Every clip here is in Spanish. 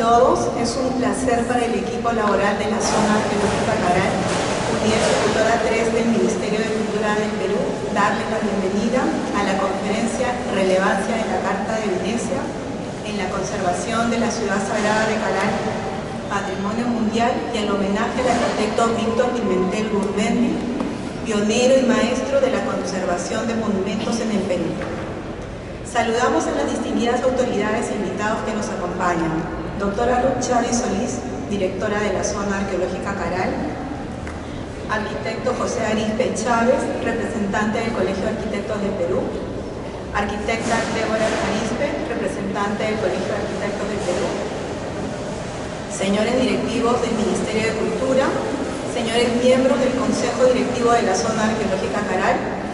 todos, es un placer para el equipo laboral de la Zona Arqueológica Caral, Unidad Ejecutora 3 del Ministerio de Cultura del Perú, darle la bienvenida a la conferencia Relevancia de la Carta de Venecia en la conservación de la ciudad sagrada de Caral, Patrimonio Mundial, y el homenaje al arquitecto Víctor Pimentel Gurmendi, pionero y maestro de la conservación de monumentos en el Perú. Saludamos a las distinguidas autoridades e invitados que nos acompañan. Doctora Ruth Chávez Solís, directora de la Zona Arqueológica Caral. Arquitecto José Arizpe Chávez, representante del Colegio de Arquitectos de Perú. Arquitecta Débora Arizpe, representante del Colegio de Arquitectos de Perú. Señores directivos del Ministerio de Cultura. Señores miembros del Consejo Directivo de la Zona Arqueológica Caral.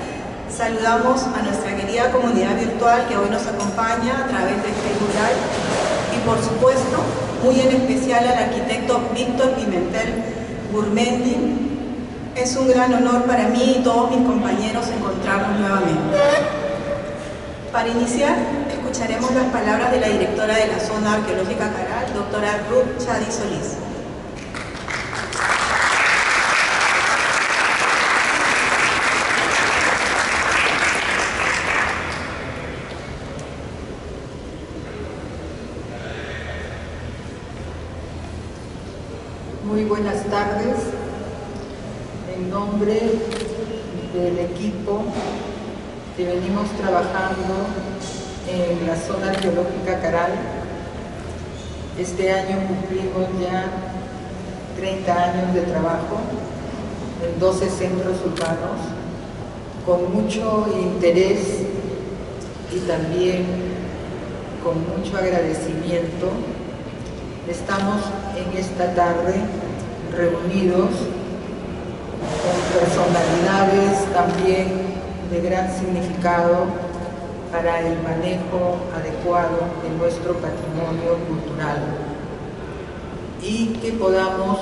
Saludamos a nuestra querida comunidad virtual que hoy nos acompaña a través de Facebook Live y por supuesto, muy en especial al arquitecto Víctor Pimentel Gurmendi. Es un gran honor para mí y todos mis compañeros encontrarnos nuevamente. Para iniciar, escucharemos las palabras de la directora de la Zona Arqueológica Caral, doctora Ruth Chávez Solís. Muy buenas tardes. En nombre del equipo que venimos trabajando en la Zona Arqueológica Caral, este año cumplimos ya 30 años de trabajo en 12 centros urbanos, con mucho interés y también con mucho agradecimiento. Estamos en esta tarde reunidos con personalidades también de gran significado para el manejo adecuado de nuestro patrimonio cultural y que podamos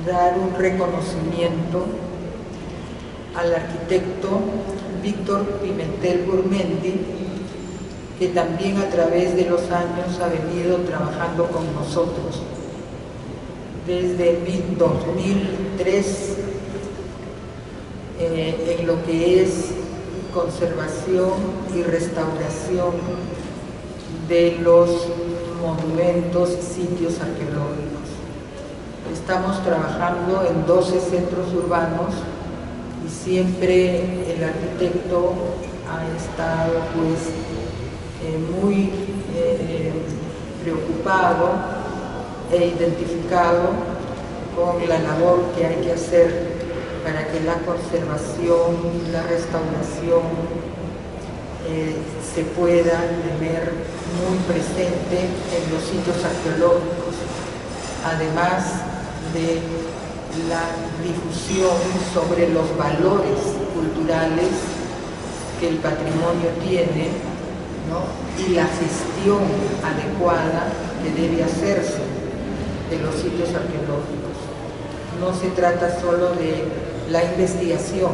dar un reconocimiento al arquitecto Víctor Pimentel Gurmendi, que también a través de los años ha venido trabajando con nosotros. Desde 2003 en lo que es conservación y restauración de los monumentos y sitios arqueológicos. Estamos trabajando en 12 centros urbanos y siempre el arquitecto ha estado muy preocupado e identificado con la labor que hay que hacer para que la conservación y la restauración se pueda tener muy presente en los sitios arqueológicos, además de la difusión sobre los valores culturales que el patrimonio tiene, ¿no? Y la gestión adecuada que debe hacerse de los sitios arqueológicos. No se trata solo de la investigación,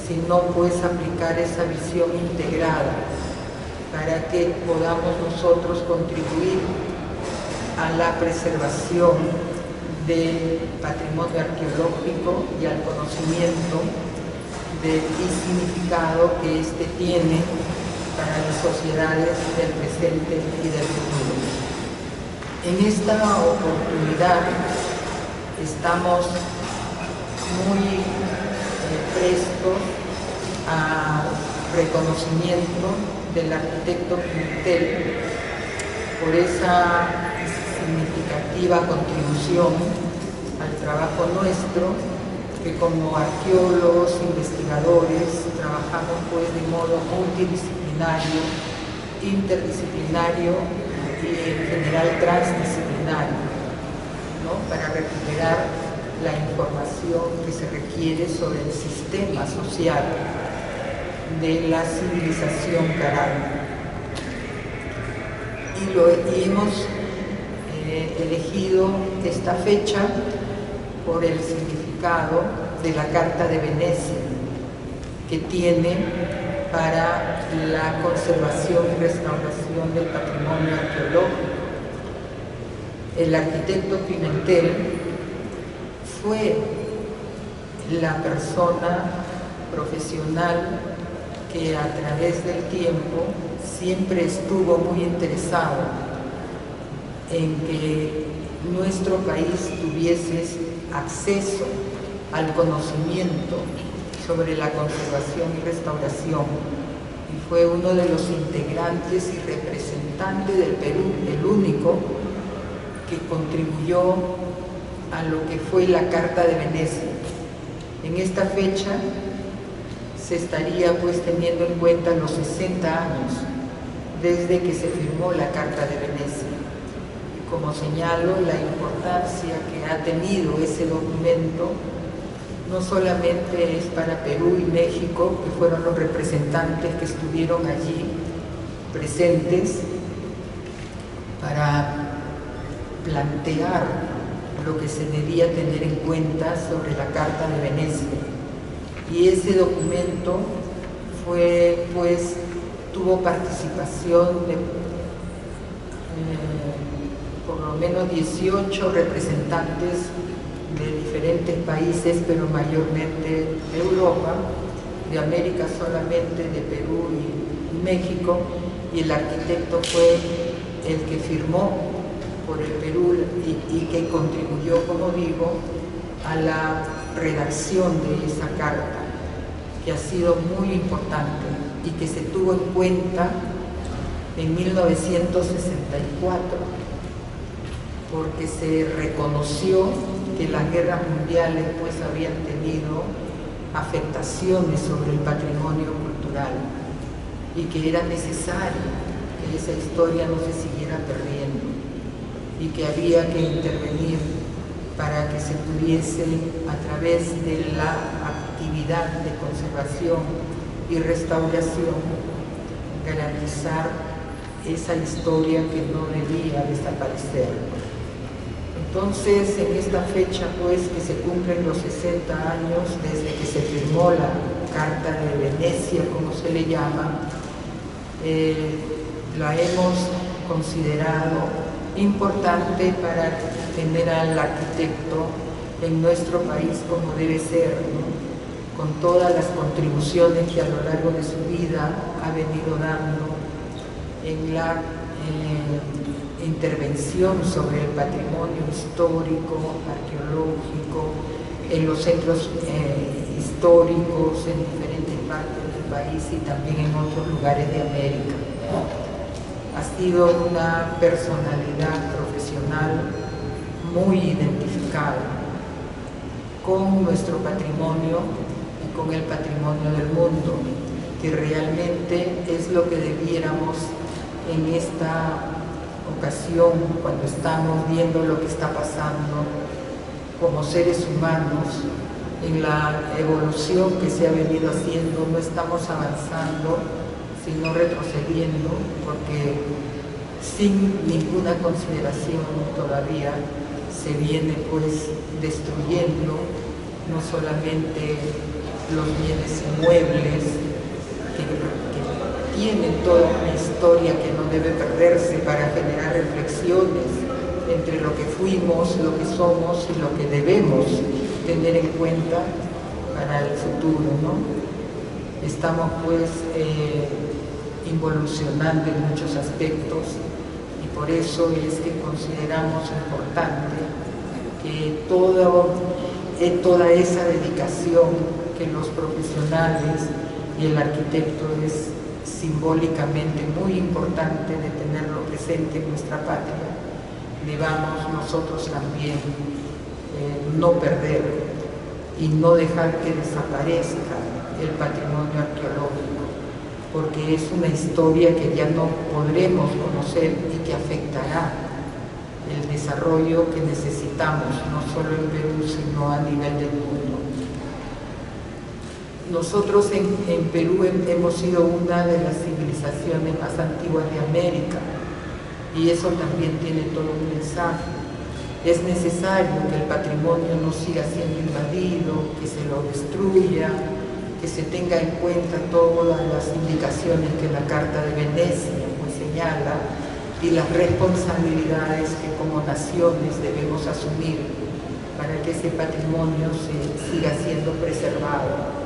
sino aplicar esa visión integrada para que podamos nosotros contribuir a la preservación del patrimonio arqueológico y al conocimiento del significado que éste tiene para las sociedades del presente y del futuro. En esta oportunidad estamos muy prestos a reconocimiento del arquitecto Pimentel por esa significativa contribución al trabajo nuestro, que como arqueólogos, investigadores, trabajamos de modo multidisciplinario, interdisciplinario y en general transdisciplinario, ¿no? Para recuperar la información que se requiere sobre el sistema social de la civilización caral. Y hemos elegido esta fecha por el significado de la Carta de Venecia, que tiene para la conservación y restauración del patrimonio arqueológico, El arquitecto Pimentel fue la persona profesional que a través del tiempo siempre estuvo muy interesado en que nuestro país tuviese acceso al conocimiento sobre la conservación y restauración, y fue uno de los integrantes y representantes del Perú, el único que contribuyó a lo que fue la Carta de Venecia. En esta fecha se estaría pues teniendo en cuenta los 60 años desde que se firmó la Carta de Venecia. Y como señalo, la importancia que ha tenido ese documento no solamente es para Perú y México, que fueron los representantes que estuvieron allí presentes para plantear lo que se debía tener en cuenta sobre la Carta de Venecia. Y ese documento fue, pues, tuvo participación de por lo menos 18 representantes de diferentes países, pero mayormente de Europa, de América solamente, de Perú y México, y el arquitecto fue el que firmó por el Perú y que contribuyó, como digo, a la redacción de esa carta, que ha sido muy importante y que se tuvo en cuenta en 1964, porque se reconoció que las guerras mundiales pues habían tenido afectaciones sobre el patrimonio cultural y que era necesario que esa historia no se siguiera perdiendo y que había que intervenir para que se pudiese, a través de la actividad de conservación y restauración, garantizar esa historia que no debía desaparecer. Entonces, en esta fecha, pues, que se cumplen los 60 años desde que se firmó la Carta de Venecia, como se le llama, la hemos considerado importante para tener al arquitecto en nuestro país como debe ser, ¿no? Con todas las contribuciones que a lo largo de su vida ha venido dando en la intervención sobre el patrimonio histórico, arqueológico, en los centros históricos en diferentes partes del país y también en otros lugares de América. Ha sido una personalidad profesional muy identificada con nuestro patrimonio y con el patrimonio del mundo, que realmente es lo que debiéramos en esta ocasión, cuando estamos viendo lo que está pasando como seres humanos en la evolución que se ha venido haciendo. No estamos avanzando, sino retrocediendo, porque sin ninguna consideración todavía se viene pues destruyendo no solamente los bienes inmuebles que tienen toda una historia que no debe perderse para generar reflexiones entre lo que fuimos, lo que somos y lo que debemos tener en cuenta para el futuro, ¿no? Estamos pues involucionando en muchos aspectos y por eso es que consideramos importante que toda esa dedicación que los profesionales y el arquitecto es simbólicamente muy importante de tenerlo presente en nuestra patria, debamos nosotros también no perder y no dejar que desaparezca el patrimonio arqueológico, porque es una historia que ya no podremos conocer y que afectará el desarrollo que necesitamos, no solo en Perú, sino a nivel del mundo. Nosotros en Perú hemos sido una de las civilizaciones más antiguas de América y eso también tiene todo un mensaje. Es necesario que el patrimonio no siga siendo invadido, que se lo destruya, que se tenga en cuenta todas las indicaciones que la Carta de Venecia pues señala y las responsabilidades que como naciones debemos asumir para que ese patrimonio siga siendo preservado,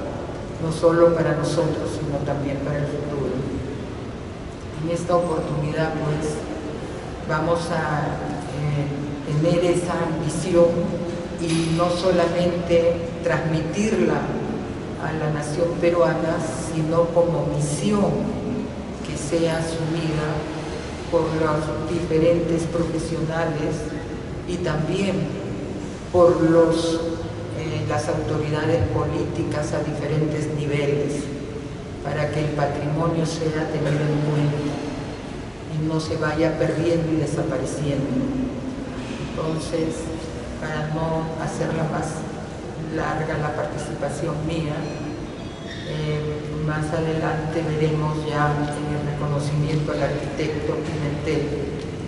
no solo para nosotros, sino también para el futuro. En esta oportunidad, pues, vamos a tener esa ambición y no solamente transmitirla a la nación peruana, sino como misión que sea asumida por los diferentes profesionales y también por las autoridades políticas a diferentes niveles, para que el patrimonio sea tenido en cuenta y no se vaya perdiendo y desapareciendo. Entonces, para no hacerla más larga la participación mía, más adelante veremos ya en el reconocimiento al arquitecto Pimentel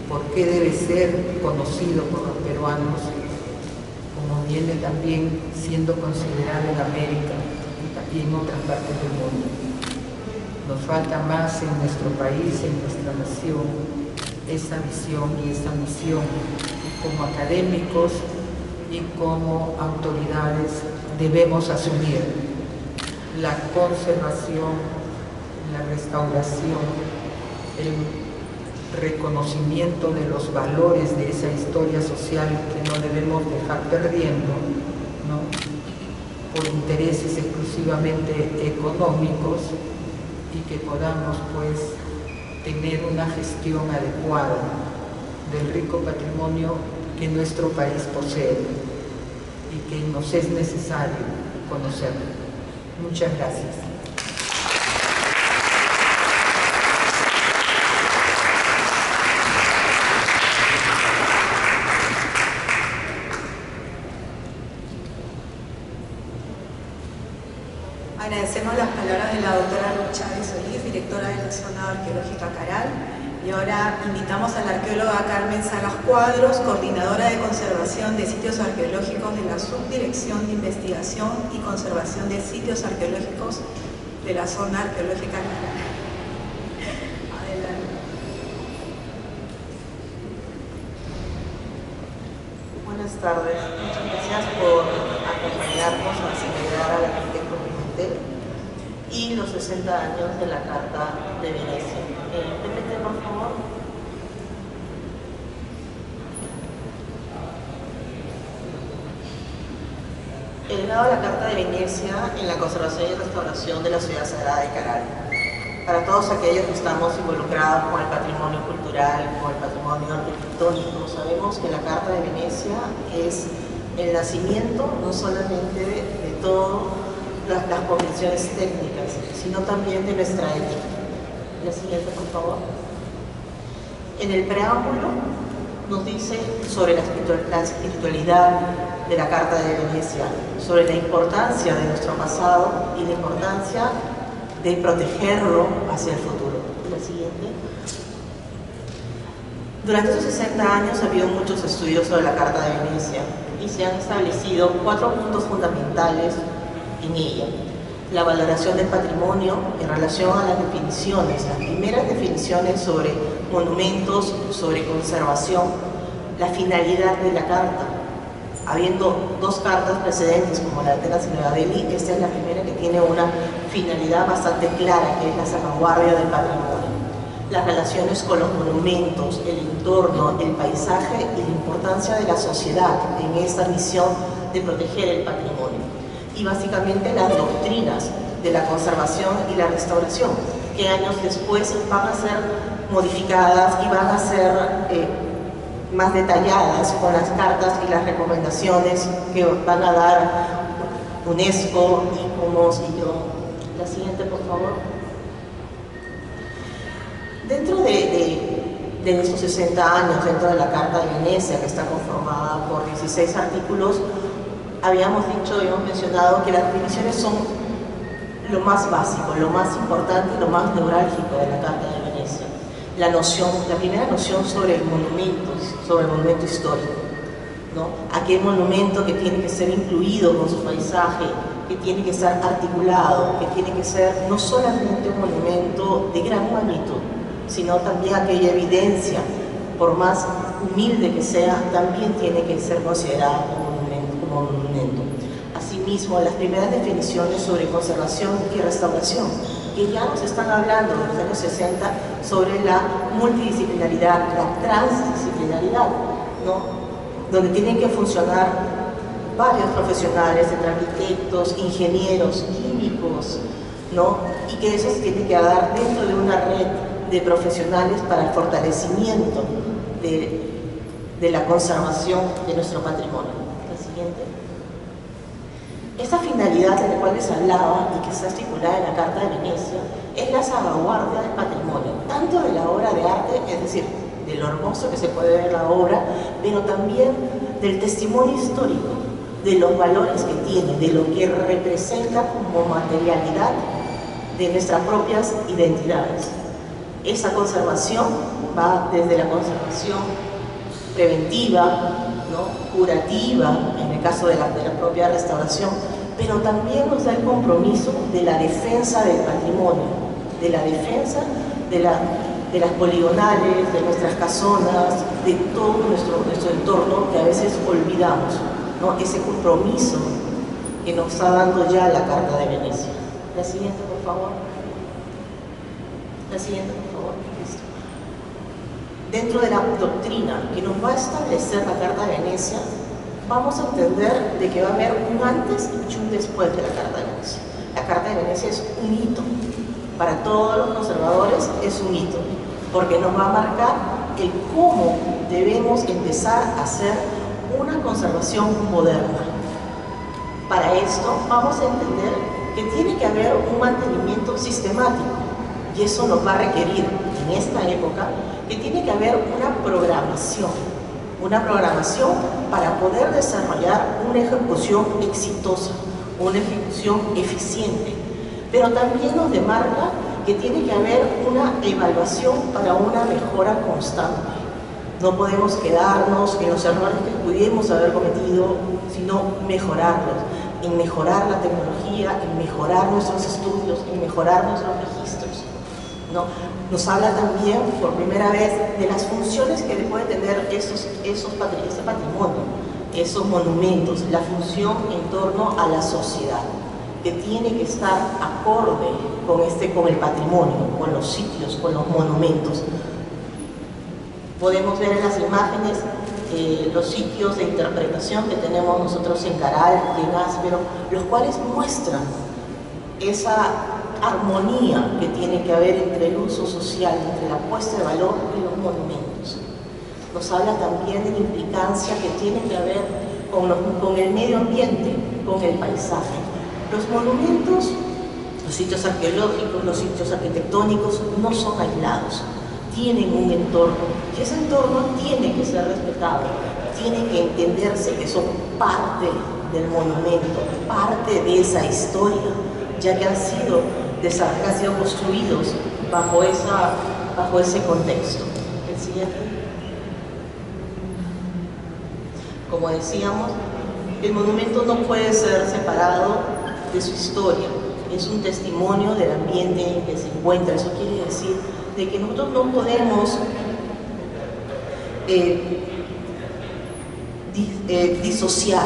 por qué debe ser conocido por los peruanos, como viene también siendo considerado en América y en otras partes del mundo. Nos falta más en nuestro país, en nuestra nación, esa visión y esa misión. Como académicos y como autoridades debemos asumir la conservación, la restauración, el reconocimiento de los valores de esa historia social que no debemos dejar perdiendo, ¿no?, por intereses exclusivamente económicos, y que podamos, pues, tener una gestión adecuada del rico patrimonio que nuestro país posee y que nos es necesario conocer. Muchas gracias. Agradecemos las palabras de la doctora Ruth Chávez Solís, directora de la Zona Arqueológica Caral. Y ahora invitamos a la arqueóloga Carmen Salas Cuadros, coordinadora de conservación de sitios arqueológicos de la Subdirección de Investigación y Conservación de Sitios Arqueológicos de la Zona Arqueológica Caral. Adelante. Buenas tardes, muchas gracias por acompañarnos a celebrar al arquitecto Pimentel y los 60 años de la Carta de Venecia. PPT, por favor. El legado de la Carta de Venecia en la conservación y restauración de la ciudad sagrada de Caral. Para todos aquellos que estamos involucrados con el patrimonio cultural, con el patrimonio arquitectónico, sabemos que la Carta de Venecia es el nacimiento no solamente de todas las convenciones técnicas, sino también de nuestra ética. La siguiente, por favor. En el preámbulo nos dice sobre la espiritualidad de la Carta de Venecia, sobre la importancia de nuestro pasado y la importancia de protegerlo hacia el futuro. La siguiente. Durante estos 60 años ha habido muchos estudios sobre la Carta de Venecia y se han establecido 4 puntos fundamentales en ella. La valoración del patrimonio en relación a las definiciones, las primeras definiciones sobre monumentos, sobre conservación, la finalidad de la carta. Habiendo 2 cartas precedentes como la de Atenas y Nueva Delhi, esta es la primera que tiene una finalidad bastante clara, que es la salvaguardia del patrimonio. Las relaciones con los monumentos, el entorno, el paisaje y la importancia de la sociedad en esta misión de proteger el patrimonio. Y básicamente las doctrinas de la conservación y la restauración, que años después van a ser modificadas y van a ser más detalladas con las cartas y las recomendaciones que van a dar UNESCO, ICOMOS y yo. La siguiente, por favor. Dentro de estos 60 años, dentro de la Carta de Venecia, que está conformada por 16 artículos, habíamos mencionado que las definiciones son lo más básico, lo más importante y lo más neurálgico de la Carta de Venecia. La primera noción sobre el monumento histórico, ¿no? Aquel monumento que tiene que ser incluido con su paisaje, que tiene que ser articulado, que tiene que ser no solamente un monumento de gran magnitud, sino también aquella evidencia, por más humilde que sea, también tiene que ser considerada como monumento. Asimismo, las primeras definiciones sobre conservación y restauración, que ya nos están hablando en los años 60 sobre la multidisciplinaridad, la transdisciplinaridad, ¿no? Donde tienen que funcionar varios profesionales, entre arquitectos, ingenieros, químicos, ¿no? Y que eso se tiene que dar dentro de una red de profesionales para el fortalecimiento de la conservación de nuestro patrimonio. La siguiente. Esta finalidad de la cual les hablaba y que está estipulada en la Carta de Venecia es la salvaguardia del patrimonio, tanto de la obra de arte, es decir, de lo hermoso que se puede ver la obra, pero también del testimonio histórico, de los valores que tiene, de lo que representa como materialidad de nuestras propias identidades. Esa conservación va desde la conservación preventiva, ¿no? Curativa, en el caso de la propia restauración, pero también nos da el compromiso de la defensa del patrimonio, de la defensa de las poligonales, de nuestras casonas, de todo nuestro entorno que a veces olvidamos, ¿no? Ese compromiso que nos está dando ya la Carta de Venecia. La siguiente, por favor. La siguiente, por favor. Listo. Dentro de la doctrina que nos va a establecer la Carta de Venecia, vamos a entender de que va a haber un antes y un después de la Carta de Venecia. La Carta de Venecia es un hito. Para todos los conservadores es un hito, porque nos va a marcar el cómo debemos empezar a hacer una conservación moderna. Para esto vamos a entender que tiene que haber un mantenimiento sistemático, y eso nos va a requerir en esta época que tiene que haber una programación para poder desarrollar una ejecución exitosa, una ejecución eficiente, pero también nos demarca que tiene que haber una evaluación para una mejora constante. No podemos quedarnos en los errores que pudiéramos haber cometido, sino mejorarlos, en mejorar la tecnología, en mejorar nuestros estudios, en mejorar nuestros registros, ¿no? Nos habla también, por primera vez, de las funciones que puede tener ese patrimonio, esos monumentos, la función en torno a la sociedad, que tiene que estar acorde con el patrimonio, con los sitios, con los monumentos. Podemos ver en las imágenes los sitios de interpretación que tenemos nosotros en Caral y en Áspero, los cuales muestran esa armonía que tiene que haber entre el uso social, entre la puesta de valor y los monumentos. Nos habla también de la implicancia que tiene que haber con el medio ambiente, con el paisaje. Los monumentos, los sitios arqueológicos, los sitios arquitectónicos no son aislados, tienen un entorno, y ese entorno tiene que ser respetado, tiene que entenderse que son parte del monumento, parte de esa historia, ya que han sido construidos bajo ese contexto. El siguiente. Como decíamos, el monumento no puede ser separado de su historia, es un testimonio del ambiente en que se encuentra. Eso quiere decir de que nosotros no podemos disociar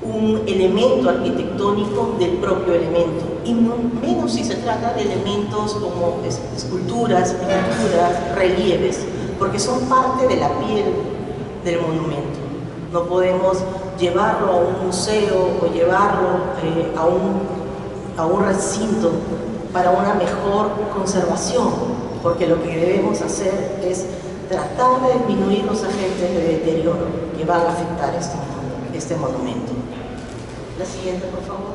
un elemento arquitectónico del propio elemento, y menos si se trata de elementos como esculturas, pinturas, relieves, porque son parte de la piel del monumento. No podemos llevarlo a un museo o llevarlo a un recinto para una mejor conservación, porque lo que debemos hacer es tratar de disminuir los agentes de deterioro que van a afectar este monumento. La siguiente, por favor.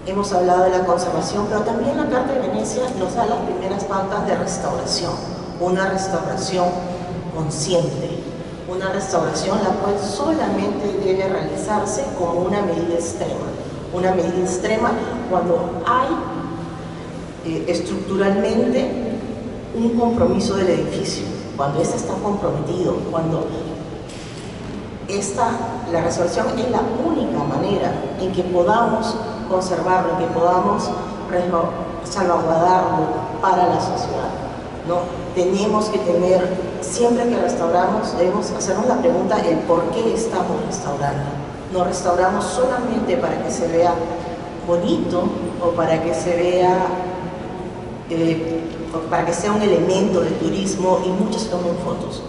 Hemos hablado de la conservación, pero también la Carta de Venecia nos da las primeras pautas de restauración. Una restauración consciente, una restauración la cual solamente debe realizarse como una medida extrema. Una medida extrema cuando hay estructuralmente un compromiso del edificio, cuando éste está comprometido, cuando la restauración es la única manera en que podamos conservarlo, que podamos salvaguardarlo para la sociedad, ¿no? Tenemos que tener, siempre que restauramos, debemos hacernos la pregunta, el por qué estamos restaurando. No restauramos solamente para que se vea bonito o para que se vea, para que sea un elemento de turismo y muchos tomen fotos.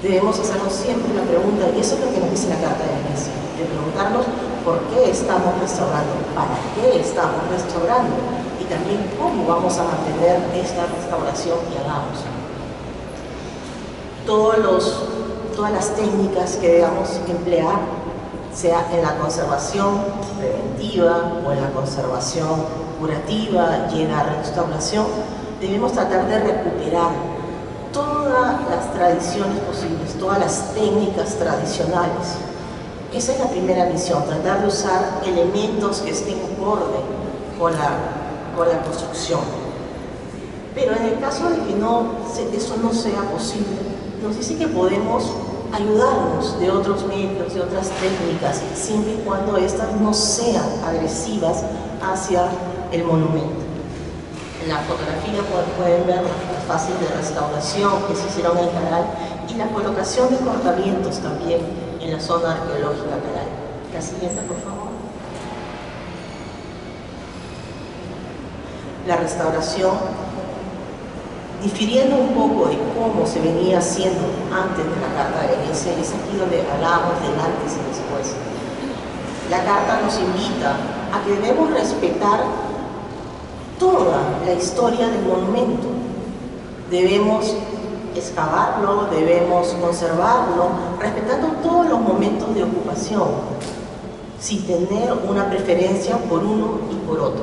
Debemos hacernos siempre la pregunta, y eso es lo que nos dice la Carta de Venecia, de preguntarnos por qué estamos restaurando, para qué estamos restaurando y también cómo vamos a mantener esta restauración que hagamos. Todas las técnicas que debamos emplear, sea en la conservación preventiva o en la conservación curativa y en la restauración, debemos tratar de recuperar todas las tradiciones posibles, todas las técnicas tradicionales. Esa es la primera misión, tratar de usar elementos que estén acorde con la construcción. Pero en el caso de que eso no sea posible, nos dice que podemos ayudarnos de otros medios, de otras técnicas, siempre y cuando estas no sean agresivas hacia el monumento. En la fotografía pueden ver las fases de restauración que se hicieron en Caral y la colocación de cortamientos también en la zona arqueológica Caral. La siguiente, por favor. La restauración, difiriendo un poco de cómo se venía haciendo antes de la Carta de Venecia, y es aquí donde hablamos del antes y después. La Carta nos invita a que debemos respetar toda la historia del monumento. Debemos excavarlo, debemos conservarlo, respetando todos los momentos de ocupación, sin tener una preferencia por uno y por otro.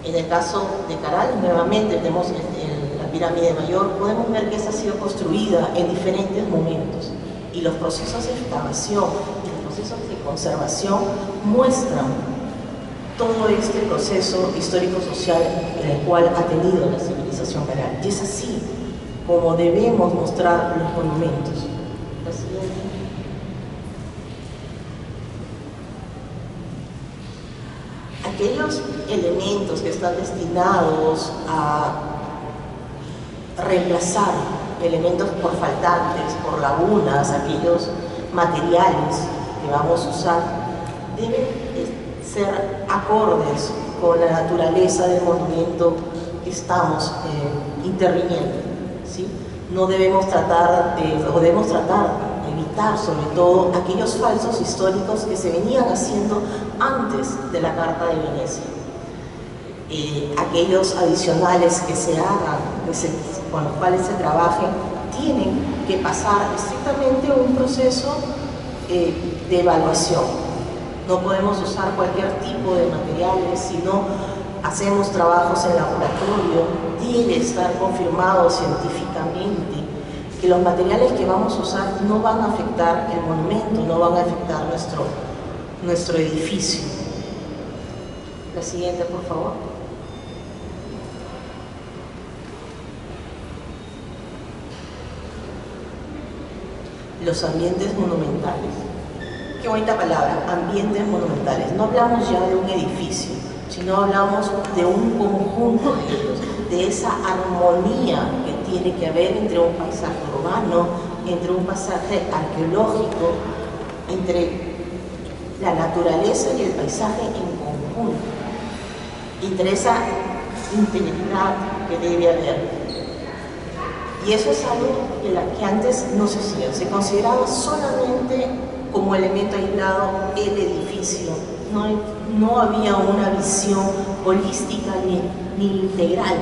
En el caso de Caral, nuevamente tenemos la pirámide mayor, podemos ver que esa ha sido construida en diferentes momentos y los procesos de excavación y los procesos de conservación muestran todo este proceso histórico-social en el cual ha tenido la civilización Caral. Y es así como debemos mostrar los monumentos. La siguiente. Aquellos elementos que están destinados a reemplazar elementos por faltantes, por lagunas, aquellos materiales que vamos a usar, deben ser acordes con la naturaleza del monumento que estamos interviniendo, ¿sí? No debemos tratar de evitar sobre todo aquellos falsos históricos que se venían haciendo antes de la Carta de Venecia. Aquellos adicionales que se hagan, con los cuales se trabaje, tienen que pasar estrictamente un proceso de evaluación. No podemos usar cualquier tipo de materiales, si no hacemos trabajos en laboratorio, debe estar confirmado científicamente que los materiales que vamos a usar no van a afectar el monumento, no van a afectar nuestro edificio. La siguiente, por favor. Los ambientes monumentales. Qué bonita palabra, ambientes monumentales. No hablamos ya de un edificio, sino hablamos de un conjunto de ellos, de esa armonía que tiene que haber entre un paisaje urbano, entre un paisaje arqueológico, entre la naturaleza y el paisaje en conjunto, entre esa integridad que debe haber. Y eso es algo que antes no se hacía, se consideraba solamente como elemento aislado el edificio, no había una visión holística ni integral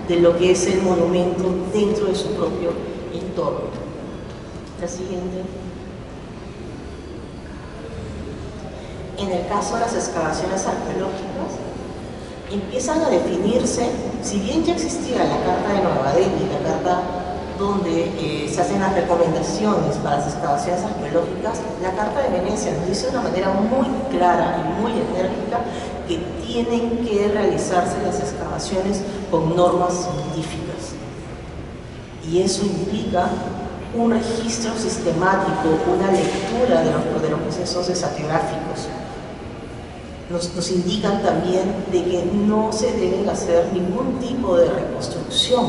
de lo que es el monumento dentro de su propio entorno. La siguiente. En el caso de las excavaciones arqueológicas, empiezan a definirse, si bien ya existía la Carta de Nueva Delhi, la carta donde se hacen las recomendaciones para las excavaciones arqueológicas, la Carta de Venecia nos dice de una manera muy clara y muy enérgica que tienen que realizarse las excavaciones con normas científicas. Y eso implica un registro sistemático, una lectura de los procesos estratigráficos. Nos indican también de que no se deben hacer ningún tipo de reconstrucción,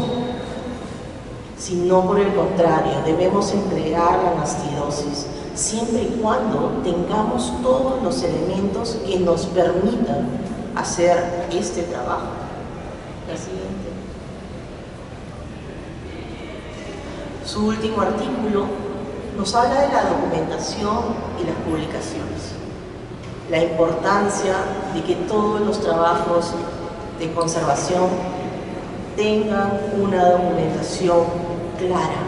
sino por el contrario, debemos emplear la anastidosis, siempre y cuando tengamos todos los elementos que nos permitan hacer este trabajo. La siguiente. Su último artículo nos habla de la documentación y las publicaciones. La importancia de que todos los trabajos de conservación tengan una documentación clara,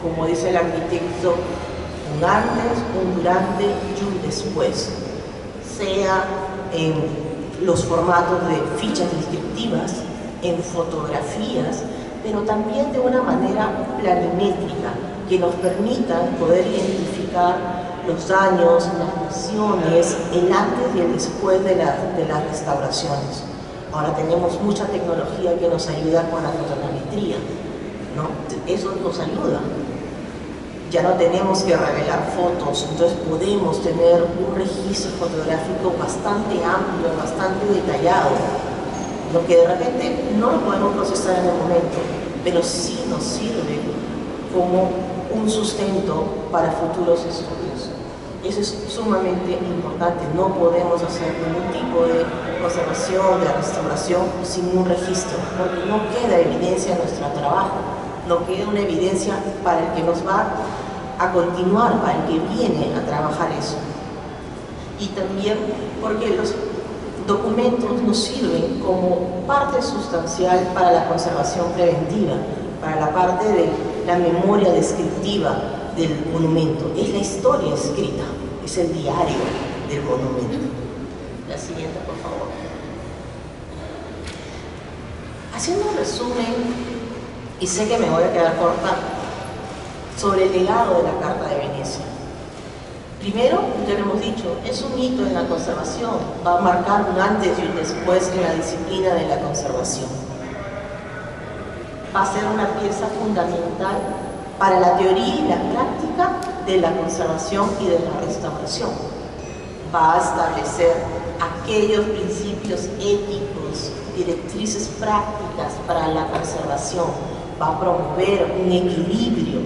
como dice el arquitecto, un antes, un durante y un después, sea en los formatos de fichas descriptivas, en fotografías, pero también de una manera planimétrica, que nos permita poder identificar los daños, las lesiones, el antes y el después de las restauraciones. Ahora tenemos mucha tecnología que nos ayuda con la fotogrametría, ¿no? Eso nos ayuda. Ya no tenemos que revelar fotos, entonces podemos tener un registro fotográfico bastante amplio, bastante detallado, lo que de repente no lo podemos procesar en el momento, pero sí nos sirve como un sustento para futuros estudios. Eso es sumamente importante. No podemos hacer ningún tipo de conservación, de restauración sin un registro, porque no queda evidencia en nuestro trabajo, no queda una evidencia para el que nos va a continuar, para el que viene a trabajar eso. Y también porque los documentos nos sirven como parte sustancial para la conservación preventiva, para la parte de la memoria descriptiva del monumento. Es la historia escrita, es el diario del monumento. La siguiente, por favor. Haciendo un resumen, y sé que me voy a quedar corta, sobre el legado de la Carta de Venecia. Primero, ya lo hemos dicho, es un hito en la conservación, va a marcar un antes y un después en la disciplina de la conservación. Va a ser una pieza fundamental para la teoría y la práctica de la conservación y de la restauración. Va a establecer aquellos principios éticos, directrices prácticas para la conservación. Va a promover un equilibrio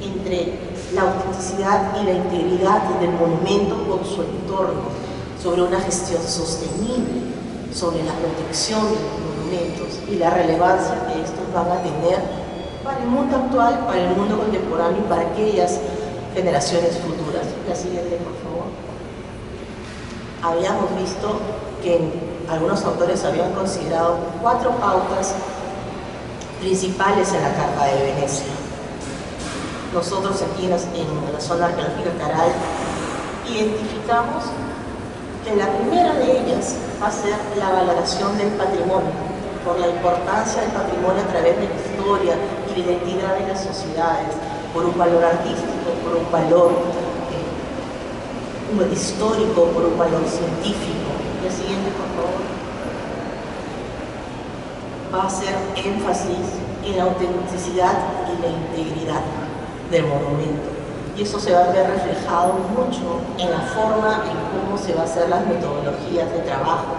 entre la autenticidad y la integridad del monumento con su entorno, sobre una gestión sostenible, sobre la protección de los monumentos y la relevancia que estos van a tener para el mundo actual, para el mundo contemporáneo y para aquellas generaciones futuras. La siguiente, por favor. Habíamos visto que algunos autores habían considerado 4 pautas principales en la Carta de Venecia. Nosotros aquí en la zona arqueológica Caral identificamos que la primera de ellas va a ser la valoración del patrimonio, por la importancia del patrimonio a través de la historia y la identidad de las sociedades, por un valor artístico, por un valor histórico, por un valor científico. La siguiente, por favor. Va a hacer énfasis en la autenticidad y la integridad del monumento. Y eso se va a ver reflejado mucho en la forma en cómo se va a hacer las metodologías de trabajo,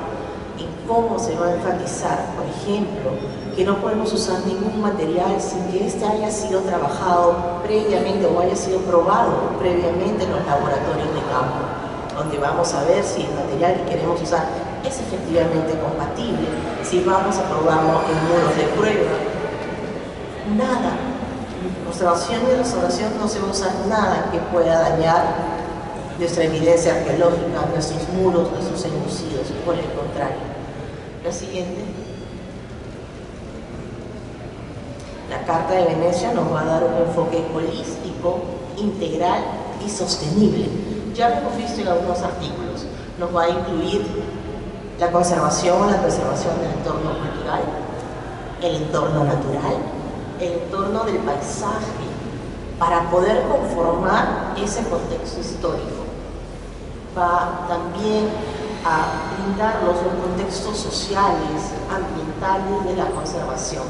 en cómo se va a enfatizar, por ejemplo, que no podemos usar ningún material sin que este haya sido trabajado previamente o haya sido probado previamente en los laboratorios de campo, donde vamos a ver si el material que queremos usar es efectivamente compatible, si vamos a probarlo en muros de prueba. Nada. Conservación y restauración no se va a usar nada que pueda dañar nuestra evidencia arqueológica, nuestros muros, nuestros enlucidos, por el contrario. La siguiente. La Carta de Venecia nos va a dar un enfoque holístico, integral y sostenible. Ya lo hemos visto en algunos artículos. Nos va a incluir la conservación del entorno cultural, el entorno natural, el entorno del paisaje, para poder conformar ese contexto histórico. Va también a brindarnos los contextos sociales, ambientales de la conservación.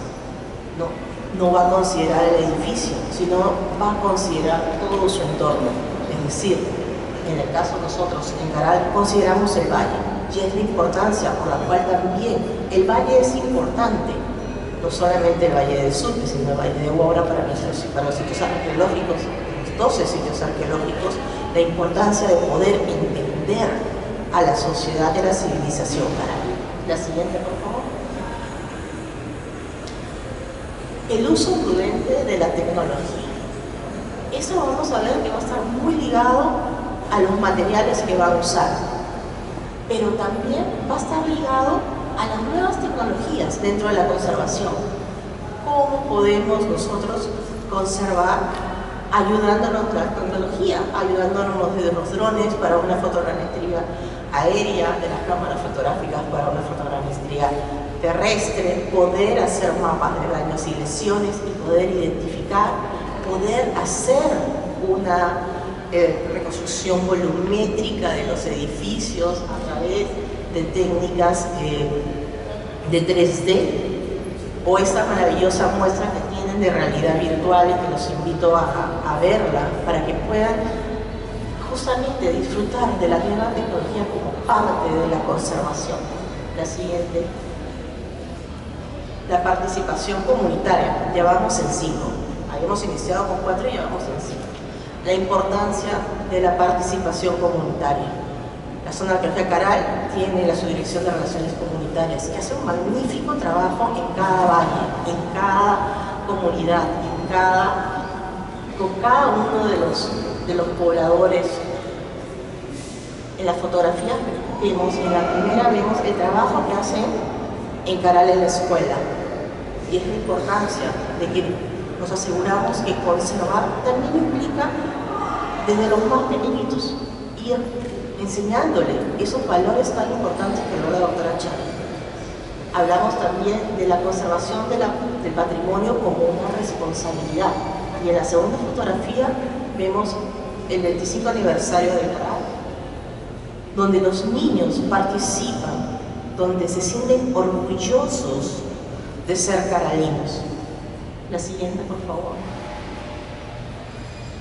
No va a considerar el edificio, sino va a considerar todo su entorno. Es decir, en el caso nosotros en Caral consideramos el valle, y es la importancia por la cual también el valle es importante, no solamente el Valle de Sucre, sino el Valle de Huaura para los sitios arqueológicos, los 12 sitios arqueológicos, la importancia de poder entender a la sociedad y a la civilización caraí. La siguiente, por favor. El uso prudente de la tecnología. Eso vamos a ver que va a estar muy ligado a los materiales que va a usar, pero también va a estar ligado a las nuevas tecnologías dentro de la conservación. ¿Cómo podemos nosotros conservar ayudándonos de la tecnología, ayudándonos de los drones para una fotogrametría aérea, de las cámaras fotográficas para una fotogrametría terrestre, poder hacer mapas de daños y lesiones y poder identificar, poder hacer una reconstrucción volumétrica de los edificios a través de técnicas de 3D, o esta maravillosa muestra que tienen de realidad virtual y que los invito a verla para que puedan justamente disfrutar de la nueva tecnología como parte de la conservación. La siguiente. La participación comunitaria. Ya vamos en 5. Habíamos iniciado con 4 y ya vamos en 5. La importancia de la participación comunitaria. La zona arqueológica Caral tiene la Subdirección de Relaciones Comunitarias, que hace un magnífico trabajo en cada valle, en cada comunidad, con cada uno de los pobladores. En la fotografía vemos, en la primera vemos el trabajo que hacen en Caral en la escuela. Y es la importancia de que nos aseguramos que conservar también implica desde los más pequeñitos ir enseñándole esos valores tan importantes que habló la doctora Chávez. Hablamos también de la conservación del patrimonio como una responsabilidad. Y en la segunda fotografía vemos el 25 aniversario de Caral, donde los niños participan, donde se sienten orgullosos de ser caralinos. La siguiente, por favor.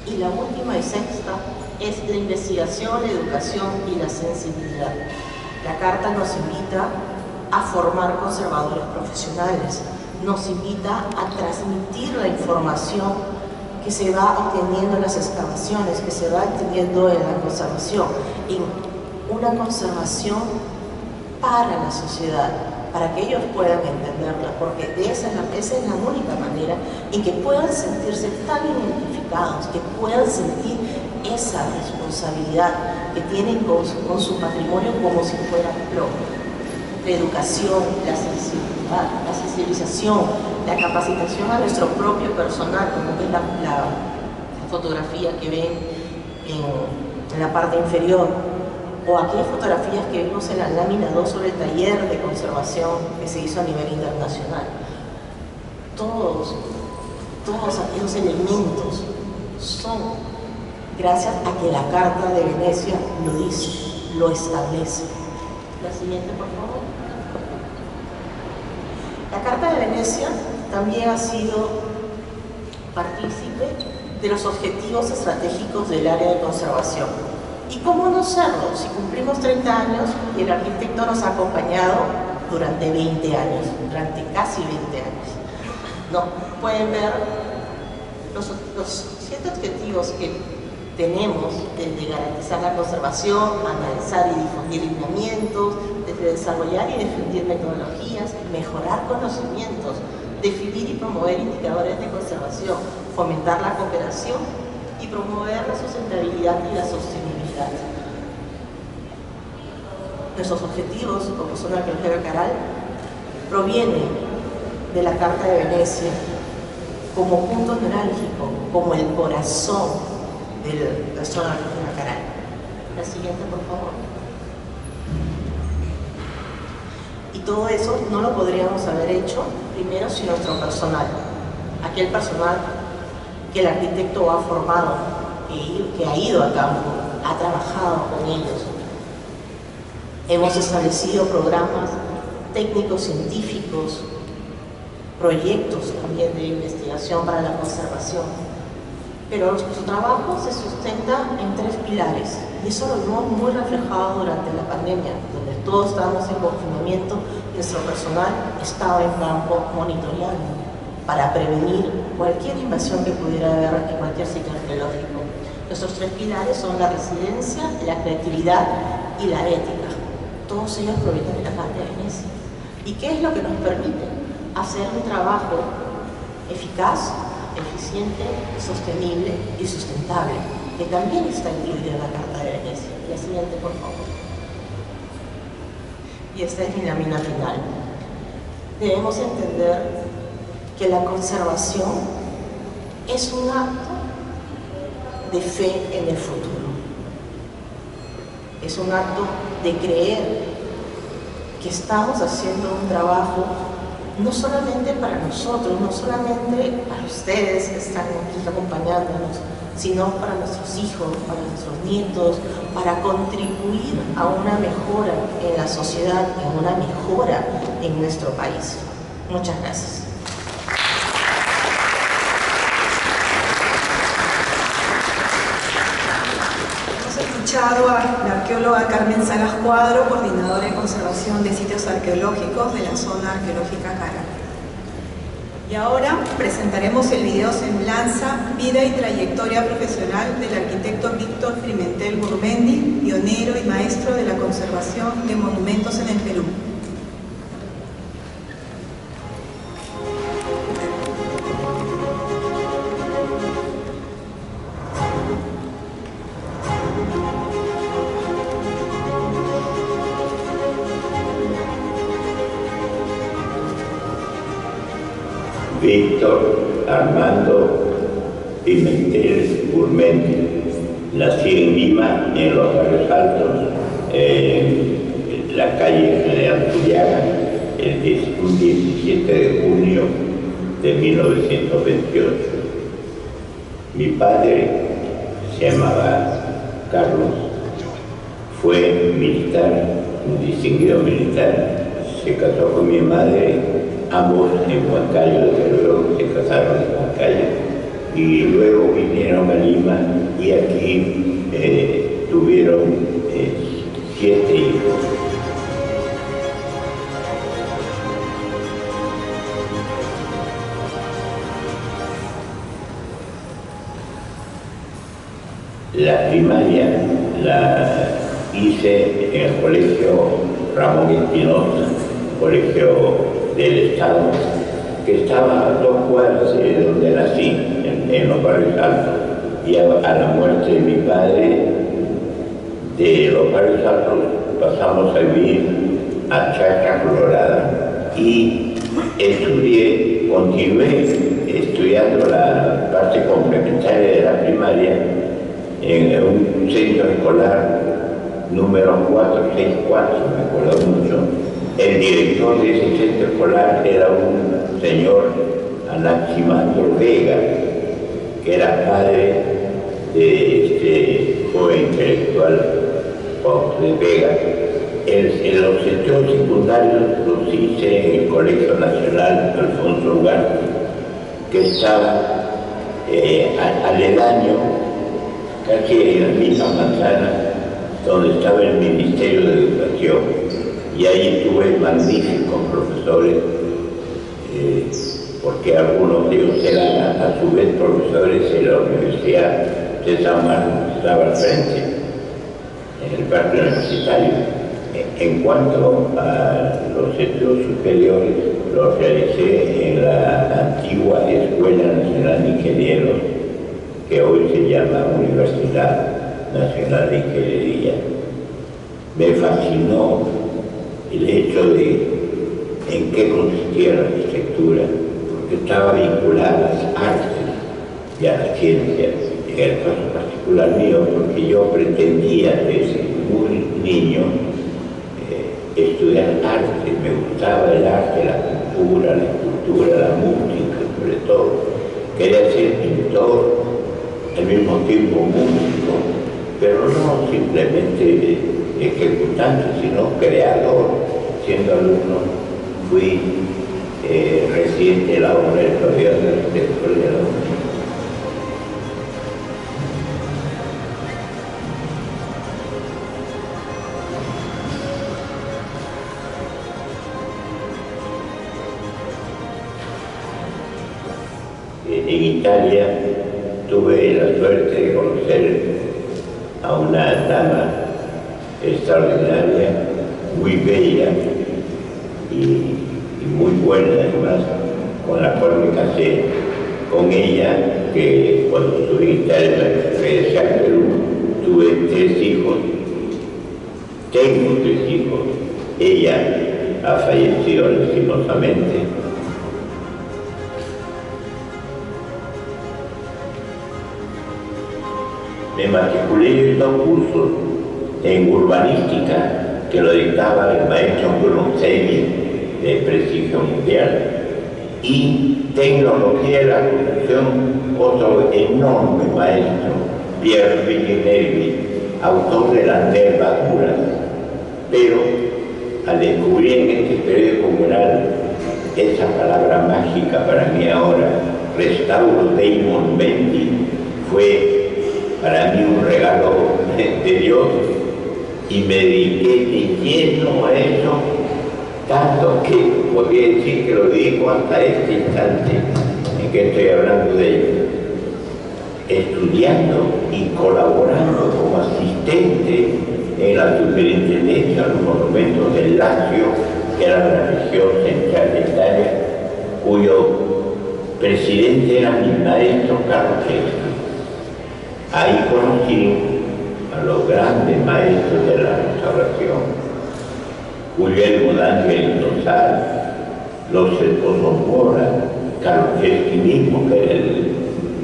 Y la última y sexta es la investigación, la educación y la sensibilidad. La carta nos invita a formar conservadores profesionales, nos invita a transmitir la información que se va obteniendo en las excavaciones, que se va obteniendo en la conservación, en una conservación para la sociedad, para que ellos puedan entenderla, porque esa es la única manera en que puedan sentirse tan identificados, que puedan sentir esa responsabilidad que tienen con su patrimonio como si fuera propio. La educación, la sensibilidad, la sensibilización, la capacitación a nuestro propio personal, como es la fotografía que ven en la parte inferior, o aquellas fotografías que vimos en la lámina 2 sobre el taller de conservación que se hizo a nivel internacional. Todos aquellos elementos son gracias a que la Carta de Venecia lo dice, lo establece. La siguiente, por favor. La Carta de Venecia también ha sido partícipe de los objetivos estratégicos del área de conservación. ¿Y cómo no serlo? Si cumplimos 30 años y el arquitecto nos ha acompañado durante 20 años, durante casi 20 años. No, pueden ver los 7 objetivos que tenemos desde garantizar la conservación, analizar y difundir lineamientos, desde desarrollar y difundir metodologías, mejorar conocimientos, definir y promover indicadores de conservación, fomentar la cooperación y promover la sustentabilidad y la sostenibilidad. Nuestros objetivos como zona arqueológica Caral provienen de la Carta de Venecia como punto neurálgico, como el corazón de la zona arqueológica Caral. La siguiente, por favor. Y todo eso no lo podríamos haber hecho primero sin nuestro personal, aquel personal que el arquitecto ha formado, que ha ido a campo, ha trabajado con ellos. Hemos establecido programas técnicos científicos, proyectos también de investigación para la conservación. Pero nuestro trabajo se sustenta en 3 pilares, y eso lo vimos muy reflejado durante la pandemia, donde todos estábamos en confinamiento, nuestro personal estaba en campo monitoreando para prevenir cualquier invasión que pudiera haber en cualquier sitio arqueológico. Nuestros tres pilares son la resiliencia, la creatividad y la ética. Todos ellos provienen de la Carta de Venecia. ¿Y qué es lo que nos permite? Hacer un trabajo eficaz, eficiente, sostenible y sustentable, que también está incluido en la Carta de Venecia. La siguiente, por favor. Y esta es mi lámina final. Debemos entender que la conservación es un acto de fe en el futuro. Es un acto de creer que estamos haciendo un trabajo no solamente para nosotros, no solamente para ustedes que están aquí acompañándonos, sino para nuestros hijos, para nuestros nietos, para contribuir a una mejora en la sociedad, en una mejora en nuestro país. Muchas gracias. A la arqueóloga Carmen Salas Cuadro, coordinadora de conservación de sitios arqueológicos de la zona arqueológica Caracas. Y ahora presentaremos el video semblanza, vida y trayectoria profesional del arquitecto Víctor Pimentel Gurmendi, pionero y maestro de la conservación de monumentos en el Perú. Víctor Armando Pimentel Gurmendi, nací en Lima, en los Barrios Altos, en la calle General Zuliaga, el 17 de junio de 1928. Mi padre se llamaba Carlos, fue militar, un distinguido militar, se casó con mi madre. Ambos en Huancayo, desde luego se casaron en Huancayo y luego vinieron a Lima y aquí tuvieron 7 hijos. La primaria la hice en el colegio Ramón Espinosa, colegio del Estado, que estaba a 2 cuadras de donde nací, en los Barrios Altos. Y a la muerte de mi padre, de los Barrios Altos pasamos a vivir a Chacha Colorada y continué estudiando la parte complementaria de la primaria en un centro escolar número 464, me acuerdo mucho. El director de ese centro escolar era un señor Anaximandro Vega, que era padre de este joven intelectual José Vega. En los estudios secundarios los hice en el Colegio Nacional Alfonso Ugarte, que estaba aledaño, casi en la misma manzana donde estaba el Ministerio de Educación. Y ahí tuve magníficos profesores, porque algunos de ellos eran a su vez profesores en la Universidad de San Marcos, que estaba al frente, en el parque universitario. En cuanto a los estudios superiores, los realicé en la antigua Escuela Nacional de Ingenieros, que hoy se llama Universidad Nacional de Ingeniería. Me fascinó el hecho de en qué consistía la arquitectura, porque estaba vinculada a las artes y a la ciencia. En el caso particular mío, porque yo pretendía desde muy niño estudiar arte, me gustaba el arte, la cultura, la escultura, la música, sobre todo. Quería ser pintor, al mismo tiempo músico, pero no simplemente ejecutante, sino creador. Siendo alumno, fui residente de la obra del Gobierno de Arquitectura de la UNED. Italia, tuve la suerte de conocer a una dama extraordinaria, muy bella y muy buena además, con la cual me casé con ella, que cuando estuve en Italia regresé al Perú, tuve 3 hijos, tengo 3 hijos, ella ha fallecido lastimosamente. Me matriculé en 2 cursos en urbanística que lo dictaba el maestro Bruno Sevi, de prestigio mundial, y tecnología de la construcción, otro enorme maestro, Pierre Villeneuve, autor de las nervaduras. Pero al descubrir en este periódico mural esa palabra mágica para mí ahora, Restauro dei Monumenti, fue para mí un regalo de Dios, y me dediqué de lleno a eso, tanto que podría decir que lo dedico hasta este instante en que estoy hablando de ello, estudiando y colaborando como asistente en la superintendencia de los monumentos del Lazio, que era la región central de Italia, cuyo presidente era mi maestro Carlo Freschi. Ahí conocí a los grandes maestros de la restauración, Guglielmo d'Angeli Tosar, los esposos Mora, Carlo Freschi mismo, que era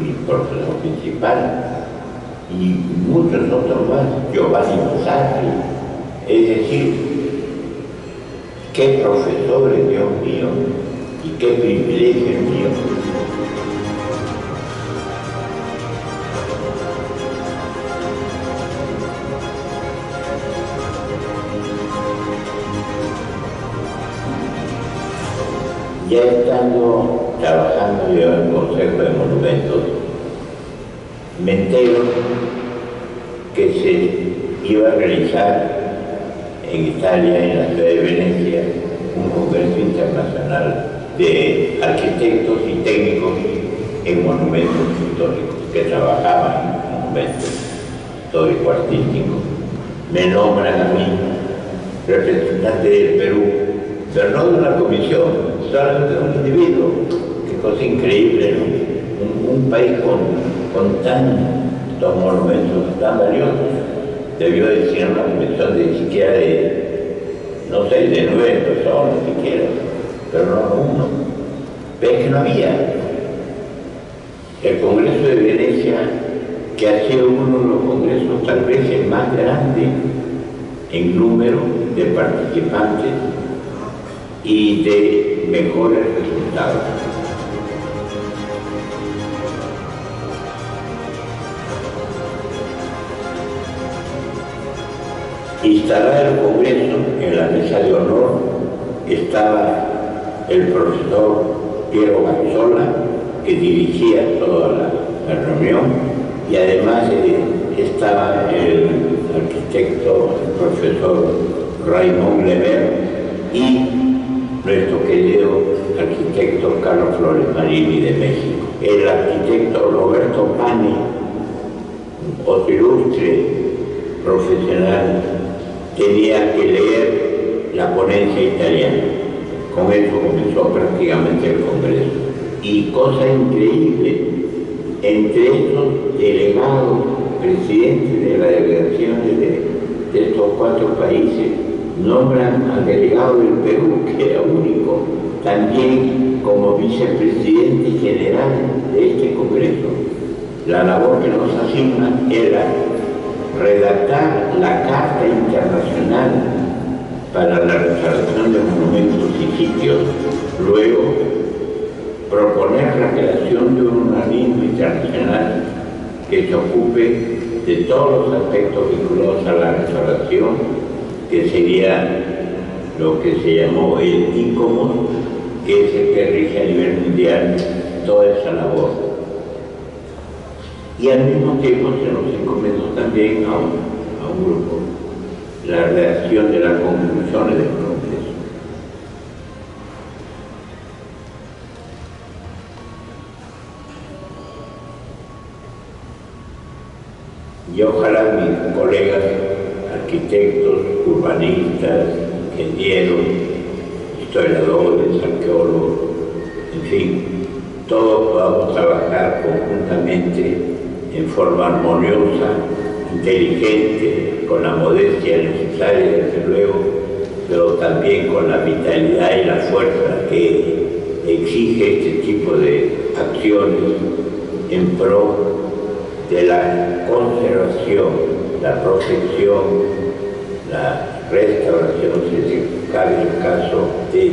mi profesor principal, y muchos otros más, Giovanni Mosatti. Es decir, qué profesores, Dios mío, y qué privilegio mío. Ya estando trabajando yo en el Consejo de Monumentos, me entero que se iba a realizar en Italia, en la ciudad de Venecia, un congreso internacional de arquitectos y técnicos en monumentos históricos, que trabajaban en monumentos histórico-artísticos. Me nombran a mí representante del Perú, pero no de una comisión, solamente de un individuo. Qué cosa increíble, ¿no? Un país con tantos monumentos tan valiosos debió decir una comisión de siquiera no sé, de 9 personas siquiera, pero no uno. Pero es que no había. El Congreso de Venecia, que ha sido uno de los congresos tal vez el más grande en número de participantes y de mejores resultados. Instalado el Congreso, en la mesa de honor estaba el profesor Piero Gazzola, que dirigía toda la reunión, y además estaba el arquitecto, el profesor Raymond Lemer, y nuestro querido arquitecto Carlos Flores Marini de México. El arquitecto Roberto Pani, otro ilustre profesional, tenía que leer la ponencia italiana. Con eso comenzó prácticamente el Congreso. Y cosa increíble, entre estos delegados, presidentes de las delegaciones de estos 4 países, nombran al delegado del Perú, que era único, también como vicepresidente general de este Congreso. La labor que nos asigna era redactar la Carta Internacional para la restauración de monumentos y sitios, luego proponer la creación de un organismo internacional que se ocupe de todos los aspectos vinculados a la restauración, que sería lo que se llamó el ICOMOS, que es el que rige a nivel mundial toda esa labor. Y al mismo tiempo se nos encomendó también a un grupo la redacción de las conclusiones del Congreso. Y ojalá mis colegas arquitectos, urbanistas, ingenieros, historiadores, arqueólogos, en fin, todos podamos trabajar conjuntamente en forma armoniosa, inteligente, con la modestia necesaria, desde luego, pero también con la vitalidad y la fuerza que exige este tipo de acciones en pro de la conservación, la protección, la restauración, si cabe el caso, de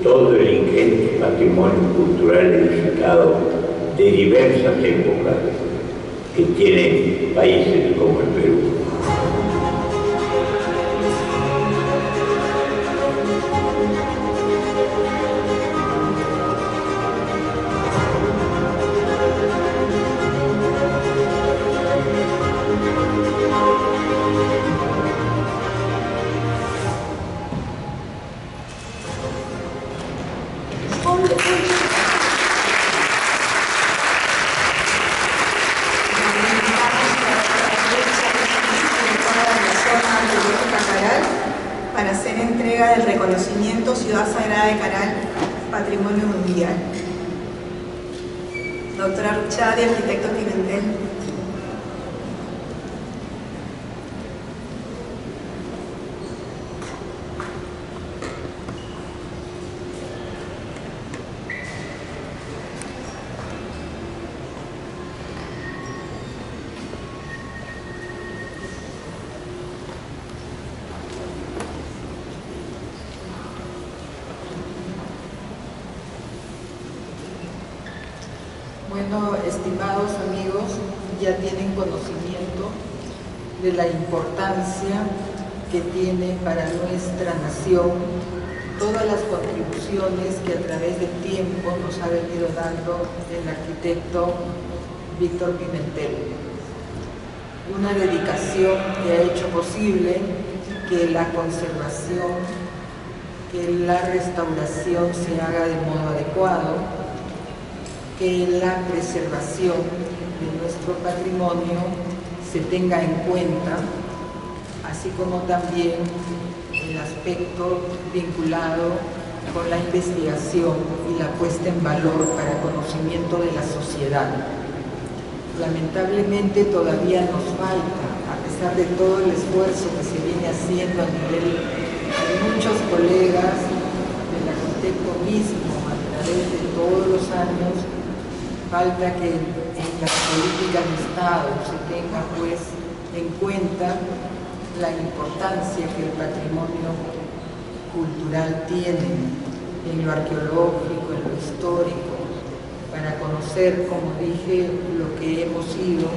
todo el ingente patrimonio cultural edificado de diversas épocas que tienen países como el Perú. Para hacer entrega del reconocimiento Ciudad Sagrada de Caral, Patrimonio Mundial. Doctora Ruchadi, arquitecto Pimentel. Bueno, estimados amigos, ya tienen conocimiento de la importancia que tiene para nuestra nación todas las contribuciones que a través del tiempo nos ha venido dando el arquitecto Víctor Pimentel. Una dedicación que ha hecho posible que la conservación, que la restauración se haga de modo adecuado, que la preservación de nuestro patrimonio se tenga en cuenta, así como también el aspecto vinculado con la investigación y la puesta en valor para conocimiento de la sociedad. Lamentablemente todavía nos falta, a pesar de todo el esfuerzo que se viene haciendo a nivel de muchos colegas, del arquitecto mismo, a través de todos los años, falta que en las políticas de Estado se tenga pues en cuenta la importancia que el patrimonio cultural tiene en lo arqueológico, en lo histórico, para conocer, como dije, lo que hemos sido,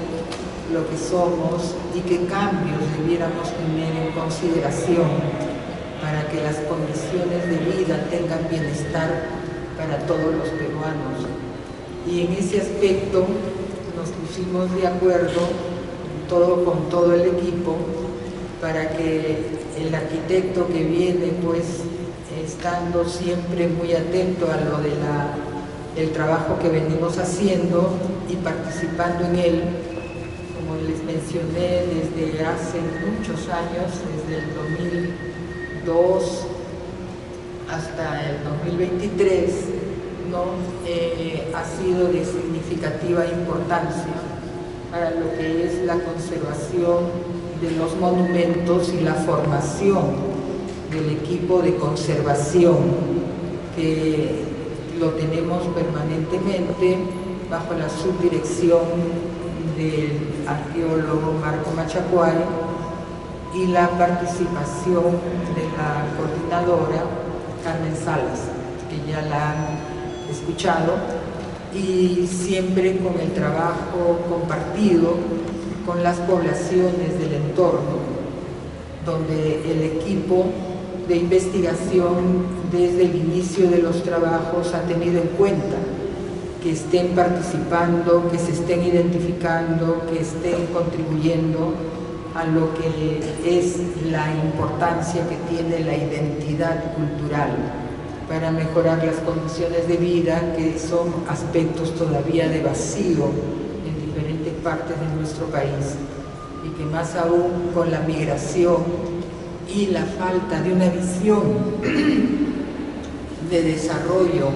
lo que somos y qué cambios debiéramos tener en consideración para que las condiciones de vida tengan bienestar para todos los peruanos. Y en ese aspecto nos pusimos de acuerdo con todo el equipo para que el arquitecto que viene pues estando siempre muy atento a lo del trabajo que venimos haciendo y participando en él, como les mencioné, desde hace muchos años, desde el 2002 hasta el 2023, ha sido de significativa importancia para lo que es la conservación de los monumentos y la formación del equipo de conservación, que lo tenemos permanentemente bajo la subdirección del arqueólogo Marco Machacuay y la participación de la coordinadora Carmen Salas, que ya la han escuchado, y siempre con el trabajo compartido con las poblaciones del entorno, donde el equipo de investigación desde el inicio de los trabajos ha tenido en cuenta que estén participando, que se estén identificando, que estén contribuyendo a lo que es la importancia que tiene la identidad cultural para mejorar las condiciones de vida, que son aspectos todavía de vacío en diferentes partes de nuestro país. y que más aún con la migración y la falta de una visión de desarrollo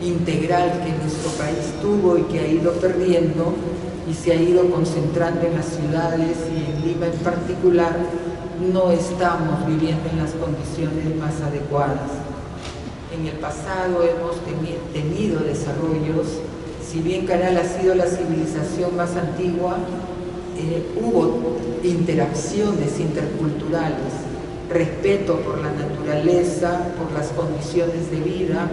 integral que nuestro país tuvo y que ha ido perdiendo y se ha ido concentrando en las ciudades y en Lima en particular, no estamos viviendo en las condiciones más adecuadas. En el pasado hemos tenido desarrollos, si bien Canal ha sido la civilización más antigua, hubo interacciones interculturales, respeto por la naturaleza, por las condiciones de vida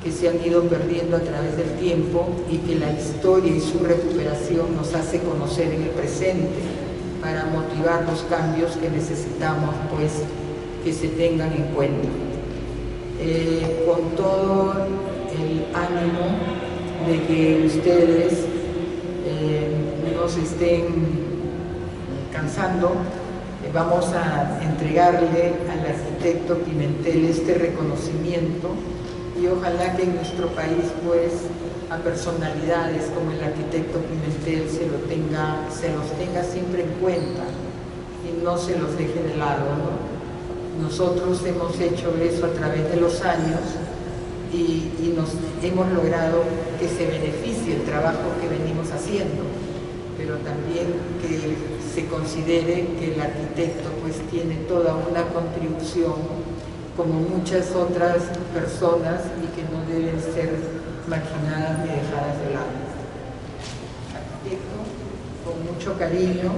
que se han ido perdiendo a través del tiempo y que la historia y su recuperación nos hace conocer en el presente para motivar los cambios que necesitamos, pues, que se tengan en cuenta. Con todo el ánimo de que ustedes no se estén cansando, vamos a entregarle al arquitecto Pimentel este reconocimiento y ojalá que en nuestro país, pues, a personalidades como el arquitecto Pimentel se los tenga siempre en cuenta y no se los deje de lado, ¿no? Nosotros hemos hecho eso a través de los años y nos hemos logrado que se beneficie el trabajo que venimos haciendo, pero también que se considere que el arquitecto, pues, tiene toda una contribución como muchas otras personas y que no deben ser marginadas ni dejadas de lado. Arquitecto, con mucho cariño,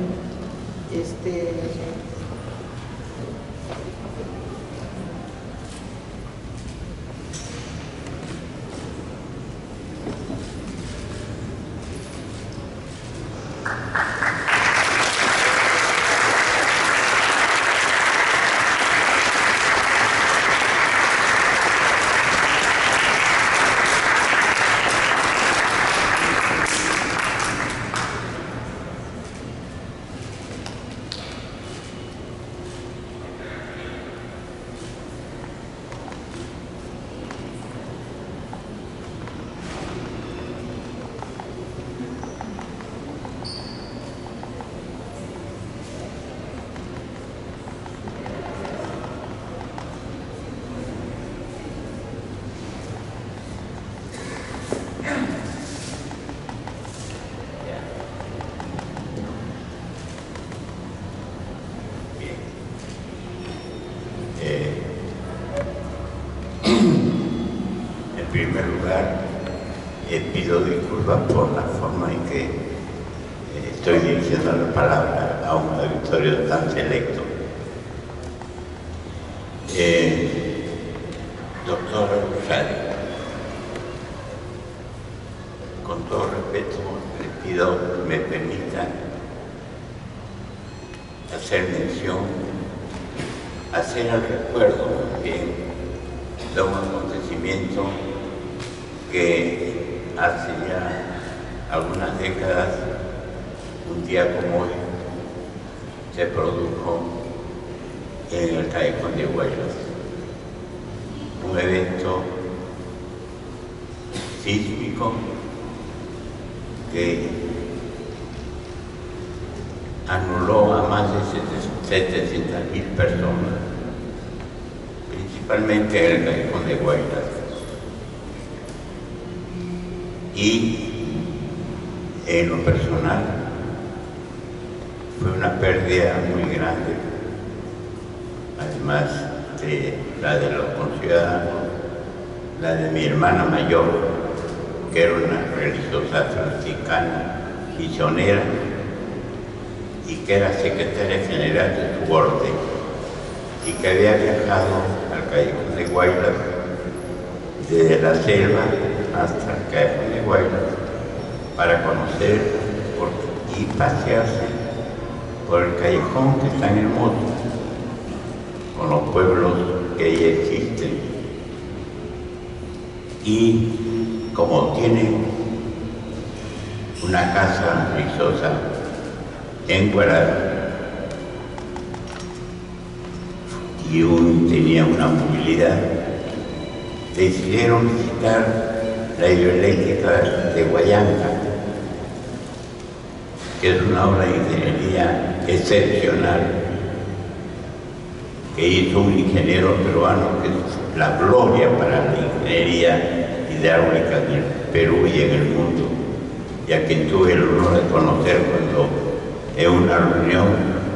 pido disculpas por la forma en que estoy dirigiendo la palabra a un auditorio tan selecto. Doctor Rosario, con todo respeto, le pido que me permita hacer mención, hacer el recuerdo también de un acontecimiento que hace ya algunas décadas, un día como hoy, se produjo en el Callejón de Guaylas. Un evento sísmico que anuló a más de 700.000 personas, principalmente en el Callejón de Guaylas. Y en lo personal fue una pérdida muy grande, además de la de los conciudadanos, la de mi hermana mayor, que era una religiosa franciscana misionera y que era secretaria general de su orden y que había viajado al Callejón de Guaylas desde la selva hasta el Callejón de Guaylas para conocer y pasearse por el callejón que es tan hermoso, con los pueblos que ahí existen. Y como tiene una casa religiosa en Guaral y tenía una movilidad, decidieron visitar la hidroeléctrica de Huallanca que es una obra de ingeniería excepcional que hizo un ingeniero peruano, que es la gloria para la ingeniería hidráulica en el Perú y en el mundo, y a quien tuve el honor de conocer cuando en una reunión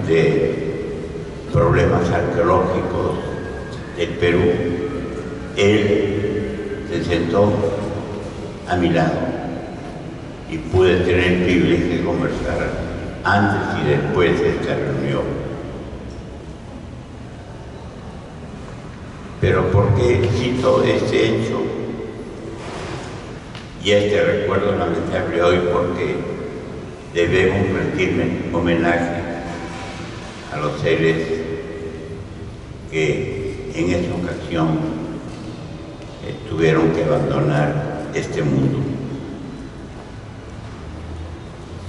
de problemas arqueológicos del Perú, él se sentó a mi lado y pude tener el privilegio de conversar antes y después de esta reunión. Pero ¿por qué cito este hecho y este recuerdo lamentable hoy? Porque debemos rendirme homenaje a los seres que en esa ocasión tuvieron que abandonar este mundo.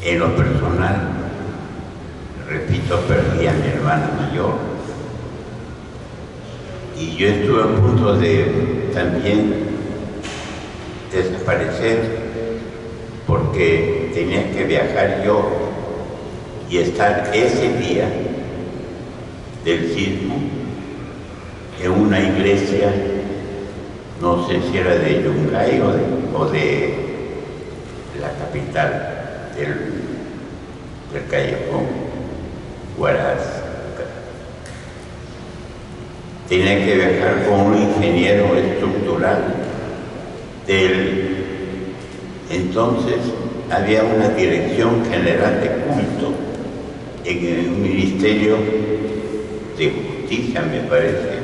En lo personal, repito, perdí a mi hermana mayor, y yo estuve a punto de también desaparecer porque tenía que viajar yo y estar ese día del sismo en una iglesia, no sé si era de Yungay o de la capital del Callejón, Huaraz. Tenía que viajar con un ingeniero estructural entonces había una dirección general de culto en el Ministerio de Justicia, me parece,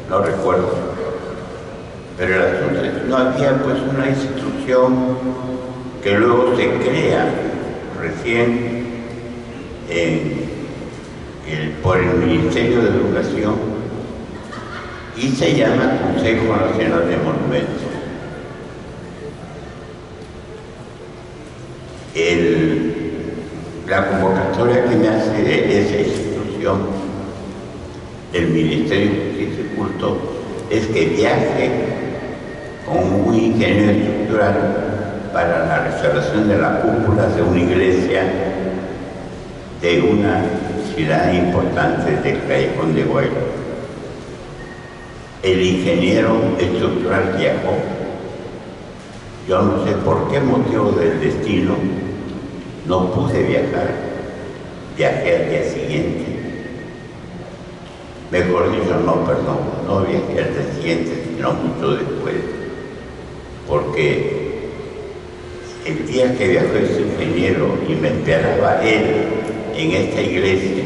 no recuerdo, pero el asunto es que no había pues una institución que luego se crea recién por el Ministerio de Educación y se llama Consejo Nacional de Monumentos. La convocatoria que me hace de esa institución, del Ministerio de Justicia y Culto, es que viaje con un ingeniero estructural para la restauración de la cúpula de una iglesia de una ciudad importante del Callejón de Guayra. El ingeniero estructural viajó. Yo no sé por qué motivo del destino no pude viajar. Viajé al día siguiente. Mejor dicho, no viajé al día siguiente, sino mucho después. Porque el día que viajó ese ingeniero y me esperaba él en esta iglesia,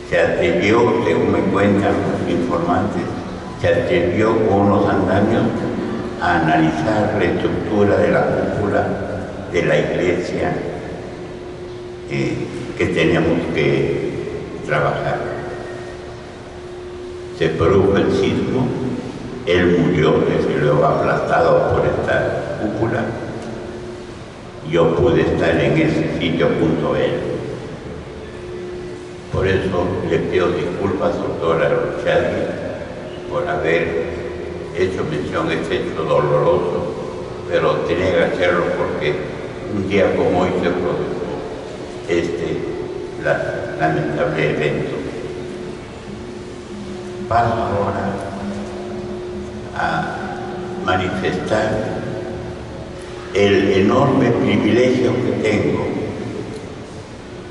se atrevió, según me cuentan los informantes, se atrevió con unos andamios a analizar la estructura de la cúpula de la iglesia que teníamos que trabajar. Se produjo el sismo, él murió, desde luego aplastado por esta cúpula. Yo pude estar en ese sitio junto a él. Por eso le pido disculpas, doctora Ruchadi, por haber hecho mención a este hecho doloroso, pero tenía que hacerlo porque un día como hoy se produjo este lamentable evento. Paso ahora a manifestar el enorme privilegio que tengo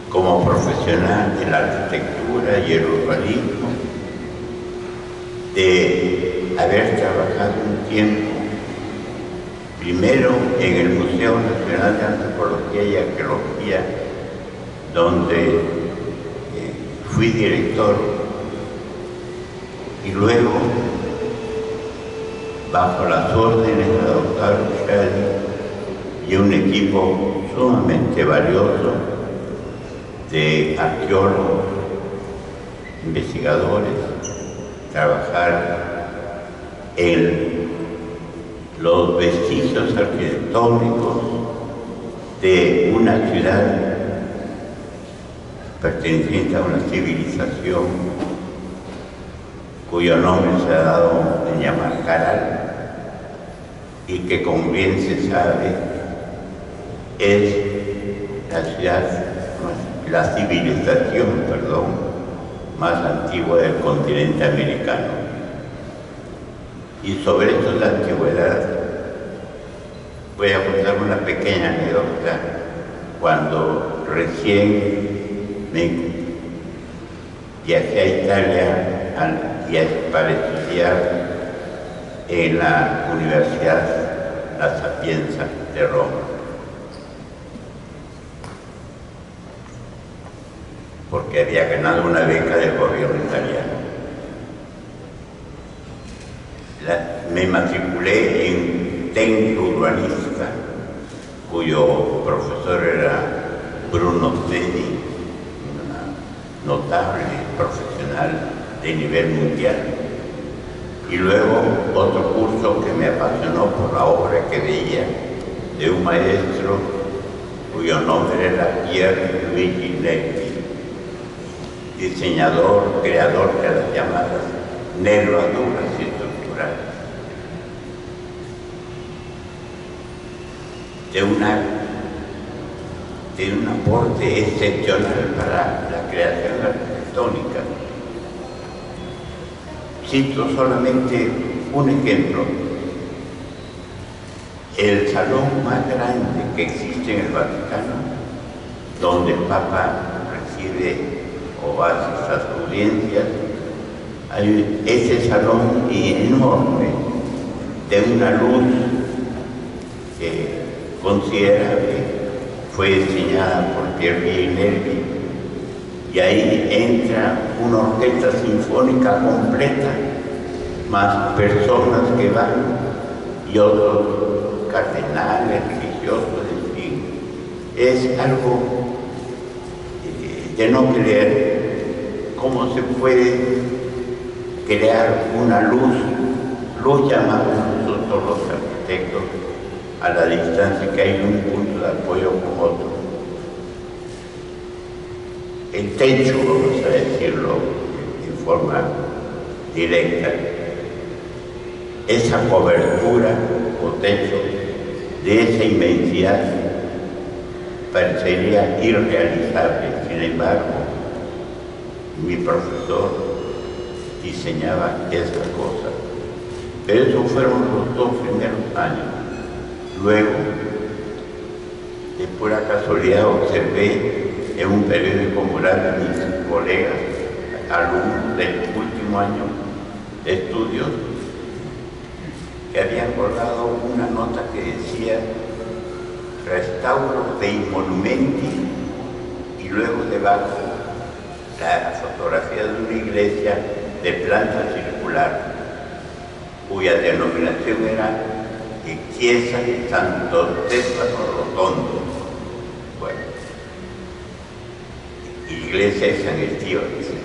como profesional de la arquitectura y el urbanismo de haber trabajado un tiempo primero en el Museo Nacional de Antropología y Arqueología, donde fui director, y luego bajo las órdenes de la doctora Ruchadi y un equipo sumamente valioso de arqueólogos, investigadores, trabajar en los vestigios arquitectónicos de una ciudad perteneciente a una civilización cuyo nombre se ha dado en llamar Caral, y que, como bien se sabe, es la ciudad, la civilización, más antigua del continente americano. Y sobre esto de la antigüedad, voy a contar una pequeña anécdota. Cuando recién viajé a Italia para estudiar en la Universidad La Sapienza de Roma, porque había ganado una beca del gobierno italiano. Me matriculé en técnico urbanista, cuyo profesor era Bruno Zeni, un notable profesional de nivel mundial. Y luego otro curso que me apasionó por la obra que veía de un maestro cuyo nombre era Pierluigi Negri, diseñador, creador de las llamadas nervaduras estructurales, de un aporte excepcional para la creación arquitectónica. Cito solamente un ejemplo: el salón más grande que existe en el Vaticano, donde el Papa recibe o hace sus audiencias, hay ese salón enorme de una luz considerable, fue diseñada por Pierluigi Negri, y ahí entra una orquesta sinfónica completa, más personas que van y otros cardenales, religiosos, en fin. Es algo de no creer cómo se puede crear una luz llamamos nosotros los arquitectos a la distancia que hay un punto de apoyo con otro. El techo, vamos a decirlo en forma directa, esa cobertura o techo de esa inmensidad parecería irrealizable. Sin embargo, mi profesor diseñaba esa cosa. Pero esos fueron los 2 primeros años. Luego, de pura casualidad, observé en un periódico mural de mis colegas, alumnos del último año de estudios, que habían colgado una nota que decía restauro dei monumenti, y luego debajo la fotografía de una iglesia de planta circular, cuya denominación era Chiesa de Santo Stefano Rotondo. Bueno, iglesia de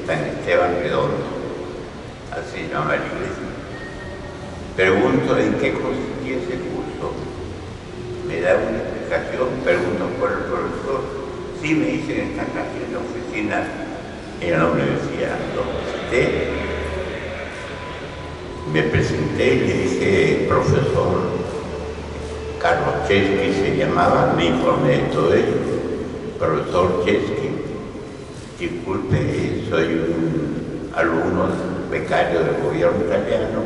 San Esteban Redondo, así se llama la iglesia. Pregunto en qué consistía ese curso. Me da una explicación, pregunto por el profesor. Sí, me dicen, están aquí en la oficina en la universidad. Lo visité, me presenté y le dije, profesor Carlos Chesky se llamaba, me informé de todo ello. Profesor Chesky, disculpe, soy un alumno becario del gobierno italiano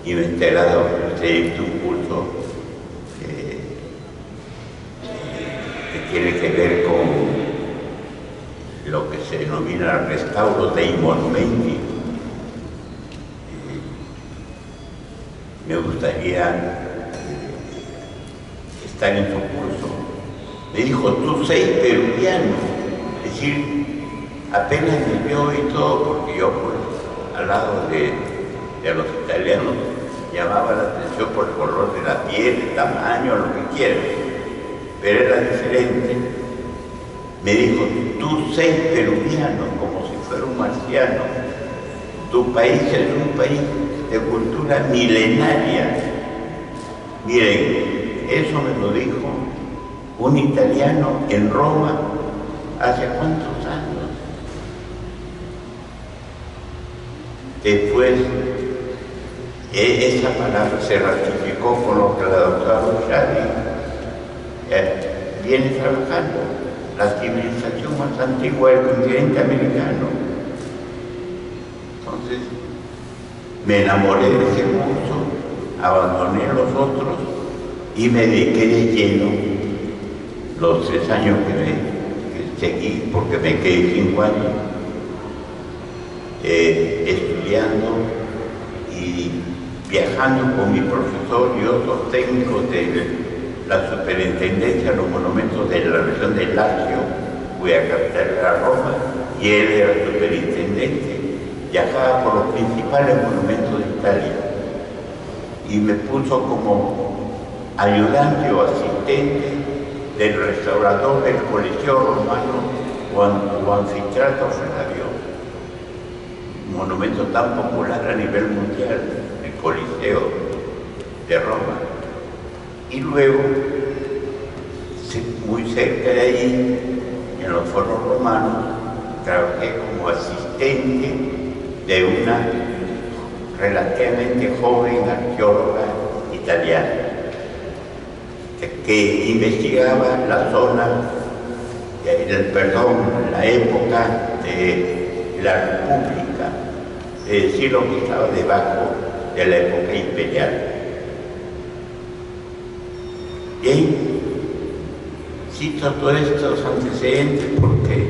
y me he enterado que usted hizo un curso que tiene que ver con lo que se denomina restauro dei monumenti. Me gustaría estar en su curso. Me dijo, tú seis peruviano. Es decir, apenas me vio y todo, porque yo pues, al lado de los italianos llamaba la atención por el color de la piel, el tamaño, lo que quieras, pero era diferente. Me dijo, tú seis peruviano, como si fuera un marciano. Tu país es un país de cultura milenaria. Miren, eso me lo dijo un italiano en Roma hace cuántos años. Después, esa palabra se ratificó con lo que la doctora Buchari viene trabajando. la civilización más antigua del continente americano. Entonces, me enamoré de ese curso, abandoné los otros y me dediqué de lleno los 3 años que seguí, porque me quedé 5 años estudiando y viajando con mi profesor y otros técnicos de la Superintendencia de los Monumentos de la región del Lazio, cuya capital era Roma, y él era superintendente. Viajaba por los principales monumentos de Italia y me puso como ayudante o asistente del restaurador del Coliseo Romano o Anfiteatro Flavio, un monumento tan popular a nivel mundial, el Coliseo de Roma. Y luego, muy cerca de allí, en los foros romanos, trabajé como asistente de una relativamente joven arqueóloga italiana que investigaba la zona, la época de la República, es decir, lo que estaba debajo de la época imperial. Bien, cito todos estos antecedentes porque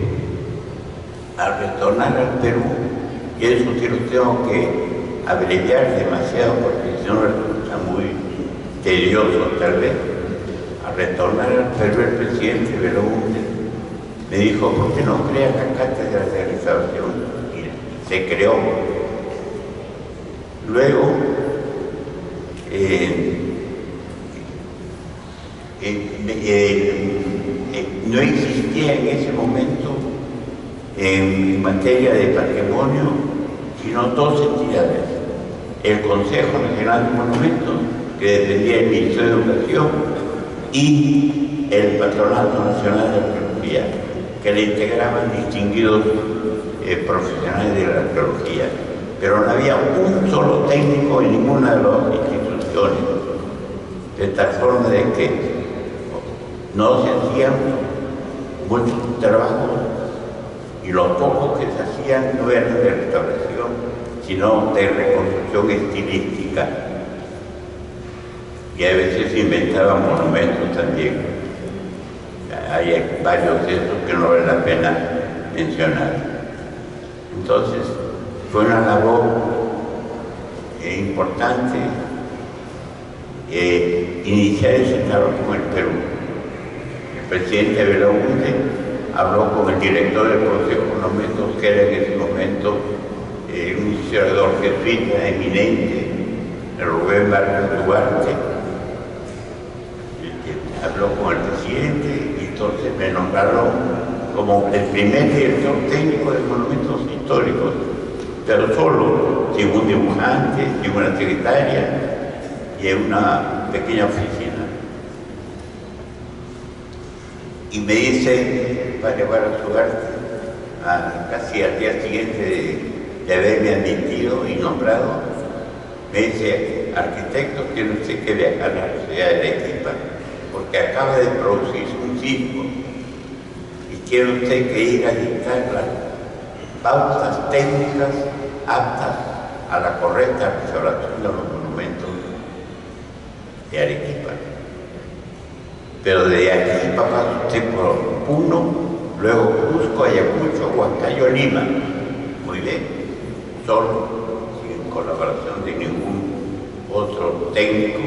al retornar al Perú, y eso sí lo tengo que abreviar demasiado porque si no resulta muy tedioso tal vez, al retornar al Perú el presidente Belaúnde me dijo, ¿por qué no crea la cátedra de restauración? Y se creó. Luego, no existía en ese momento en materia de patrimonio sino 2 entidades: el Consejo Nacional de Monumentos, que dependía del Ministerio de Educación, y el Patronato Nacional de Arqueología, que le integraban distinguidos profesionales de la arqueología. Pero no había un solo técnico en ninguna de las instituciones, de tal forma de que no se hacían muchos trabajos y los pocos que se hacían no eran de restauración, sino de reconstrucción estilística. Y a veces se inventaban monumentos también. Hay varios de esos que no vale la pena mencionar. Entonces, fue una labor importante iniciar ese trabajo en el Perú. El presidente Belaúnde habló con el director del Consejo de Monumentos, que era en ese momento un historiador jesuita eminente, Rubén Vargas Duarte. Habló con el presidente y entonces me nombraron como el primer director técnico de monumentos históricos, pero solo, sin un dibujante, sin una secretaria y en una pequeña oficina. Y me dice, para llevar a su arte, casi al día siguiente de haberme admitido y nombrado, me dice, arquitecto, tiene usted que viajar a la ciudad de Arequipa, porque acaba de producirse un sismo y tiene usted que ir a dictar las pautas técnicas aptas a la correcta restauración de los monumentos de Arequipa. Pero de Arequipa pasa usted por Puno, luego Cusco, Ayacucho, Huancayo, Lima. Muy bien, solo, sin colaboración de ningún otro técnico,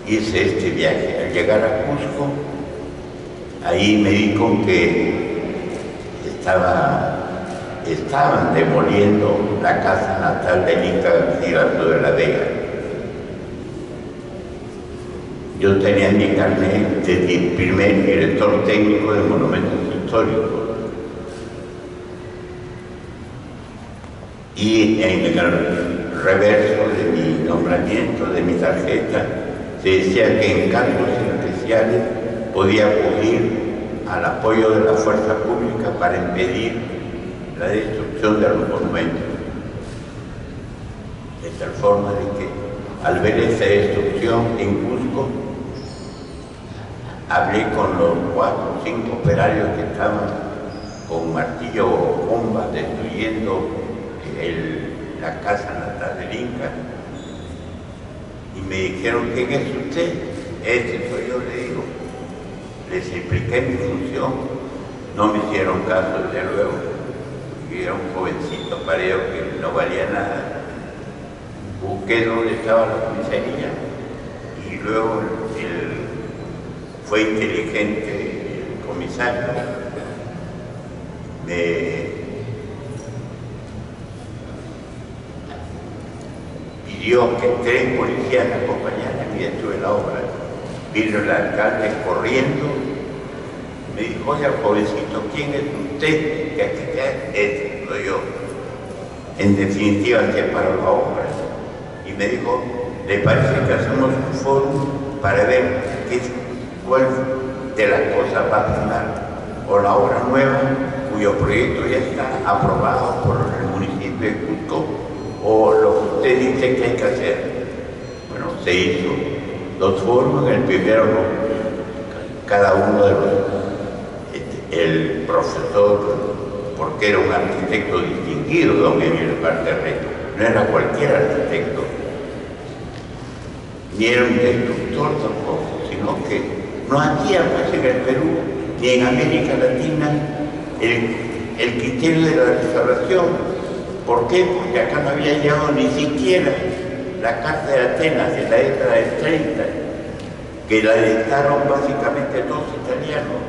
hice este viaje. Al llegar a Cusco, ahí me di con que estaban demoliendo la casa natal de Inca García de la Vega. Yo tenía mi carnet de primer director técnico de monumentos históricos. Y en el reverso de mi nombramiento, de mi tarjeta, se decía que en cargos especiales podía acudir al apoyo de la fuerza pública para impedir la destrucción de los monumentos. De tal forma de que al ver esa destrucción en Cusco, hablé con los 4 o 5 operarios que estaban con martillo o bomba destruyendo la casa natal del Inca y me dijeron: ¿quién es usted? Ese soy yo, le digo. Les expliqué mi función, no me hicieron caso, desde luego. Yo era un jovencito pareo que no valía nada. Busqué dónde estaba la comisaría y luego fue inteligente el comisario. Me pidió que 3 policías me acompañaran y estuve en la obra. Vino el alcalde corriendo, me dijo: oye, jovencito, ¿quién es usted? Que aquí ese soy yo. En definitiva, se paró la obra y me dijo: ¿le parece que hacemos un foro para ver cuál de las cosas va a primar? O la obra nueva, cuyo proyecto ya está aprobado por el municipio de Cusco, o lo que usted dice que hay que hacer. Bueno, se hizo 2 foros. En el primero, cada uno de los, el profesor, porque era un arquitecto distinguido, don Emilio Valterrey, no era cualquier arquitecto, ni era un destructor tampoco, sino que no había pues en el Perú ni en América Latina el criterio de la restauración. ¿Por qué? Porque acá no había llegado ni siquiera la Carta de Atenas de la década del 30, que la dictaron básicamente 2 italianos.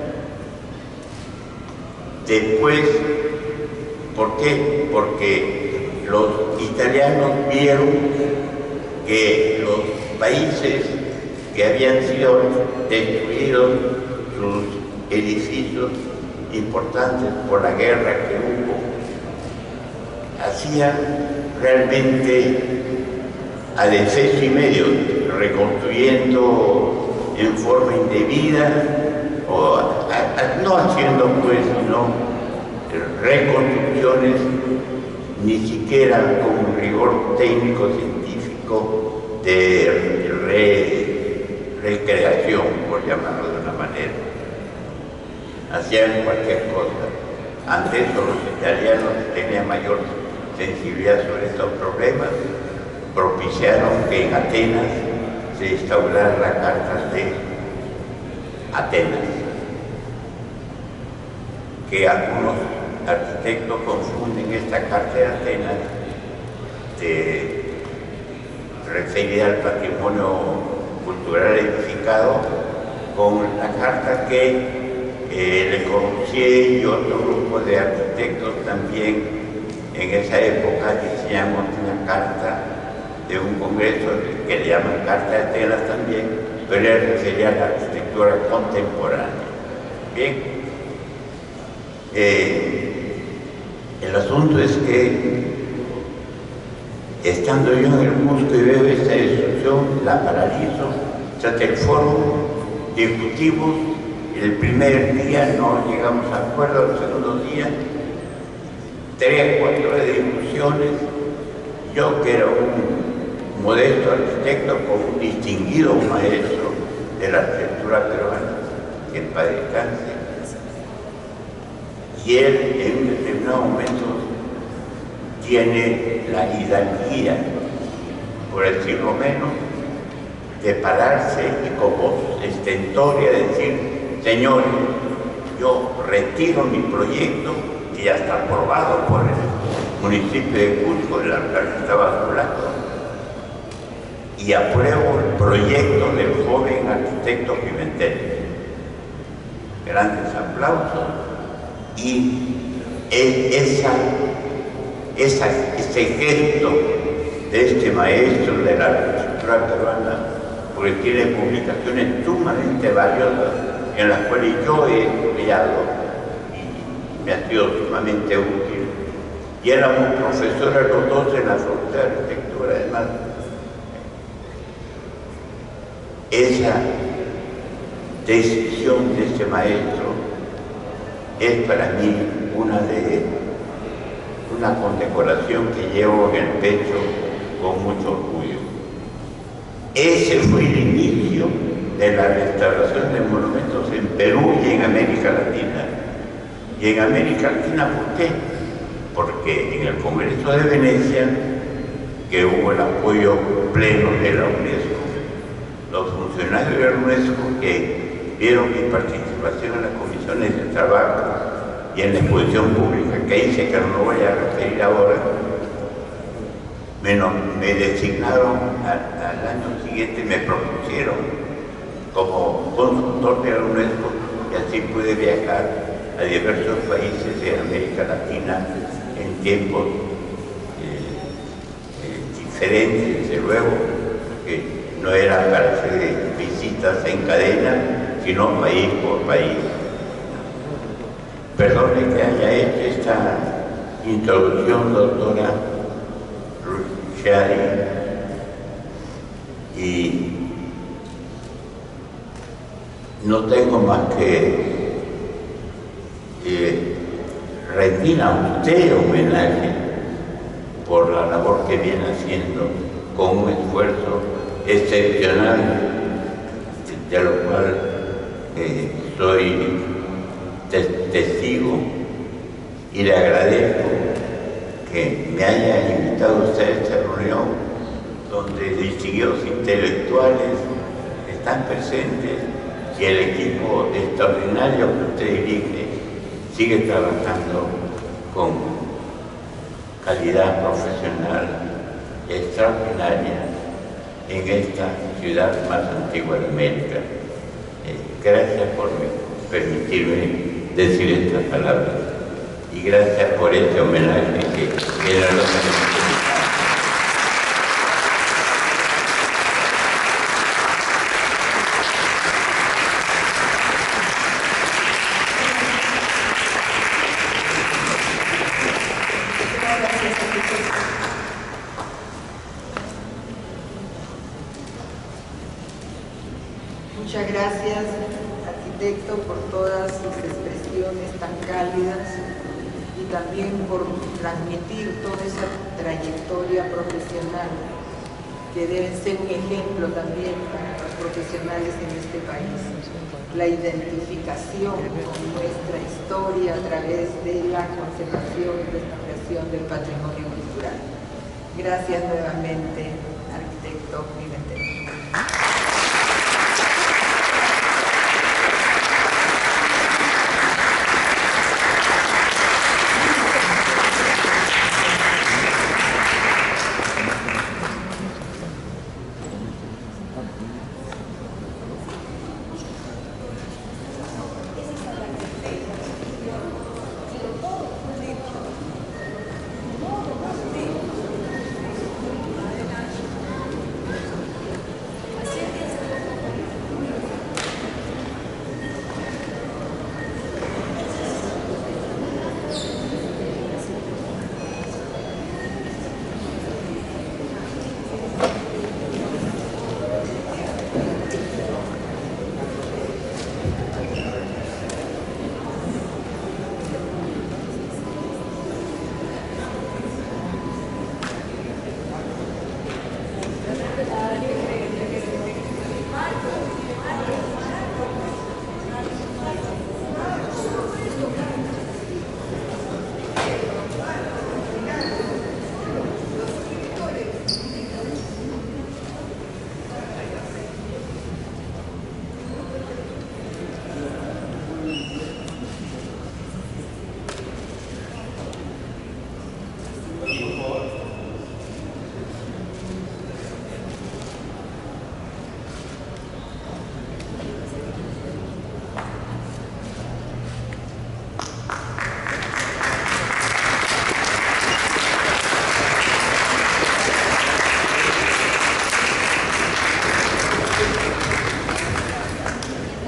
Después, ¿por qué? Porque los italianos vieron que los países que habían sido destruidos, sus edificios importantes por la guerra que hubo, hacían realmente a despecho y medio, reconstruyendo en forma indebida, o no haciendo pues, sino reconstrucciones ni siquiera con un rigor técnico científico de recreación, por llamarlo de una manera. Hacían cualquier cosa. Ante eso los italianos tenían mayor sensibilidad sobre estos problemas, propiciaron que en Atenas se instaurara la Carta de Atenas, que algunos arquitectos confunden esta Carta de Atenas referida al patrimonio cultural edificado con la carta que Le Corbusier y otro grupo de arquitectos también en esa época diseñamos una carta de un congreso que le llaman Carta de Atenas también, pero él refería a la arquitectura contemporánea. Bien, el asunto es que estando yo en el Cusco y veo esta destrucción, la paralizo, tras el foro discutimos. El primer día no llegamos a acuerdo, el segundo día 3 o 4 horas de discusiones. Yo, que era un modesto arquitecto con un distinguido maestro de la arquitectura peruana, que en paz descanse, y él en un determinado momento tiene la hidalguía, por decirlo menos, de pararse y con voz estentórea decir: señores, yo retiro mi proyecto que ya está aprobado por el municipio de Cusco, el alcalde estaba a su lado, y apruebo el proyecto del joven arquitecto Pimentel. Grandes aplausos. Y ese gesto de este maestro de la arquitectura peruana, porque tiene publicaciones sumamente valiosas en las cuales yo he estudiado y me ha sido sumamente útil. Y éramos profesores los dos en la Facultad de Arquitectura, además. Esa decisión de este maestro es para mí una condecoración que llevo en el pecho con mucho orgullo. Ese fue el inicio de la restauración de monumentos en Perú y en América Latina. Y en América Latina, ¿por qué? Porque en el Congreso de Venecia, que hubo el apoyo pleno de la UNESCO, los funcionarios de la UNESCO que vieron mi participación en las comisiones de trabajo y en la exposición pública que hice, que no voy a referir ahora, me designaron al año siguiente, me propusieron como consultor de la UNESCO, y así pude viajar a diversos países de América Latina en tiempos diferentes, desde luego, que no era para hacer visitas en cadena, sino país por país. Perdone que haya hecho esta introducción, doctora Ruchari, y no tengo más que rendir a usted homenaje por la labor que viene haciendo con un esfuerzo excepcional, de lo cual soy testigo, y le agradezco que me haya invitado usted a esta reunión donde distinguidos intelectuales están presentes y el equipo extraordinario que usted dirige sigue trabajando con calidad profesional extraordinaria en esta ciudad más antigua de América. Gracias por permitirme decir estas palabras y gracias por este homenaje que generosamente. Muchas gracias, arquitecto, por todas sus expresiones tan cálidas y también por transmitir toda esa trayectoria profesional que debe ser un ejemplo también para los profesionales en este país. La identificación con nuestra historia a través de la conservación y restauración del patrimonio cultural. Gracias nuevamente, arquitecto Pimentel.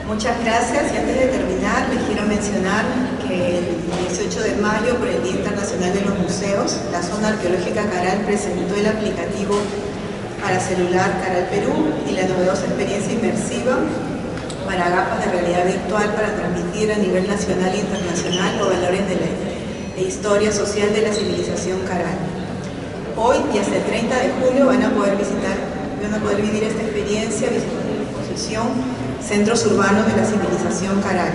Muchas gracias, y antes de terminar les quiero mencionar que el 18 de mayo, por el Día Internacional de los Museos, la Zona Arqueológica Caral presentó el aplicativo para celular Caral Perú y la novedosa experiencia inmersiva para gafas de realidad virtual para transmitir a nivel nacional e internacional los valores de la historia social de la civilización Caral. Hoy y hasta el 30 de julio van a poder vivir esta experiencia visitando la exposición exposición Centros Urbanos de la Civilización Caral.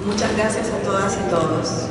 Muchas gracias a todas y todos.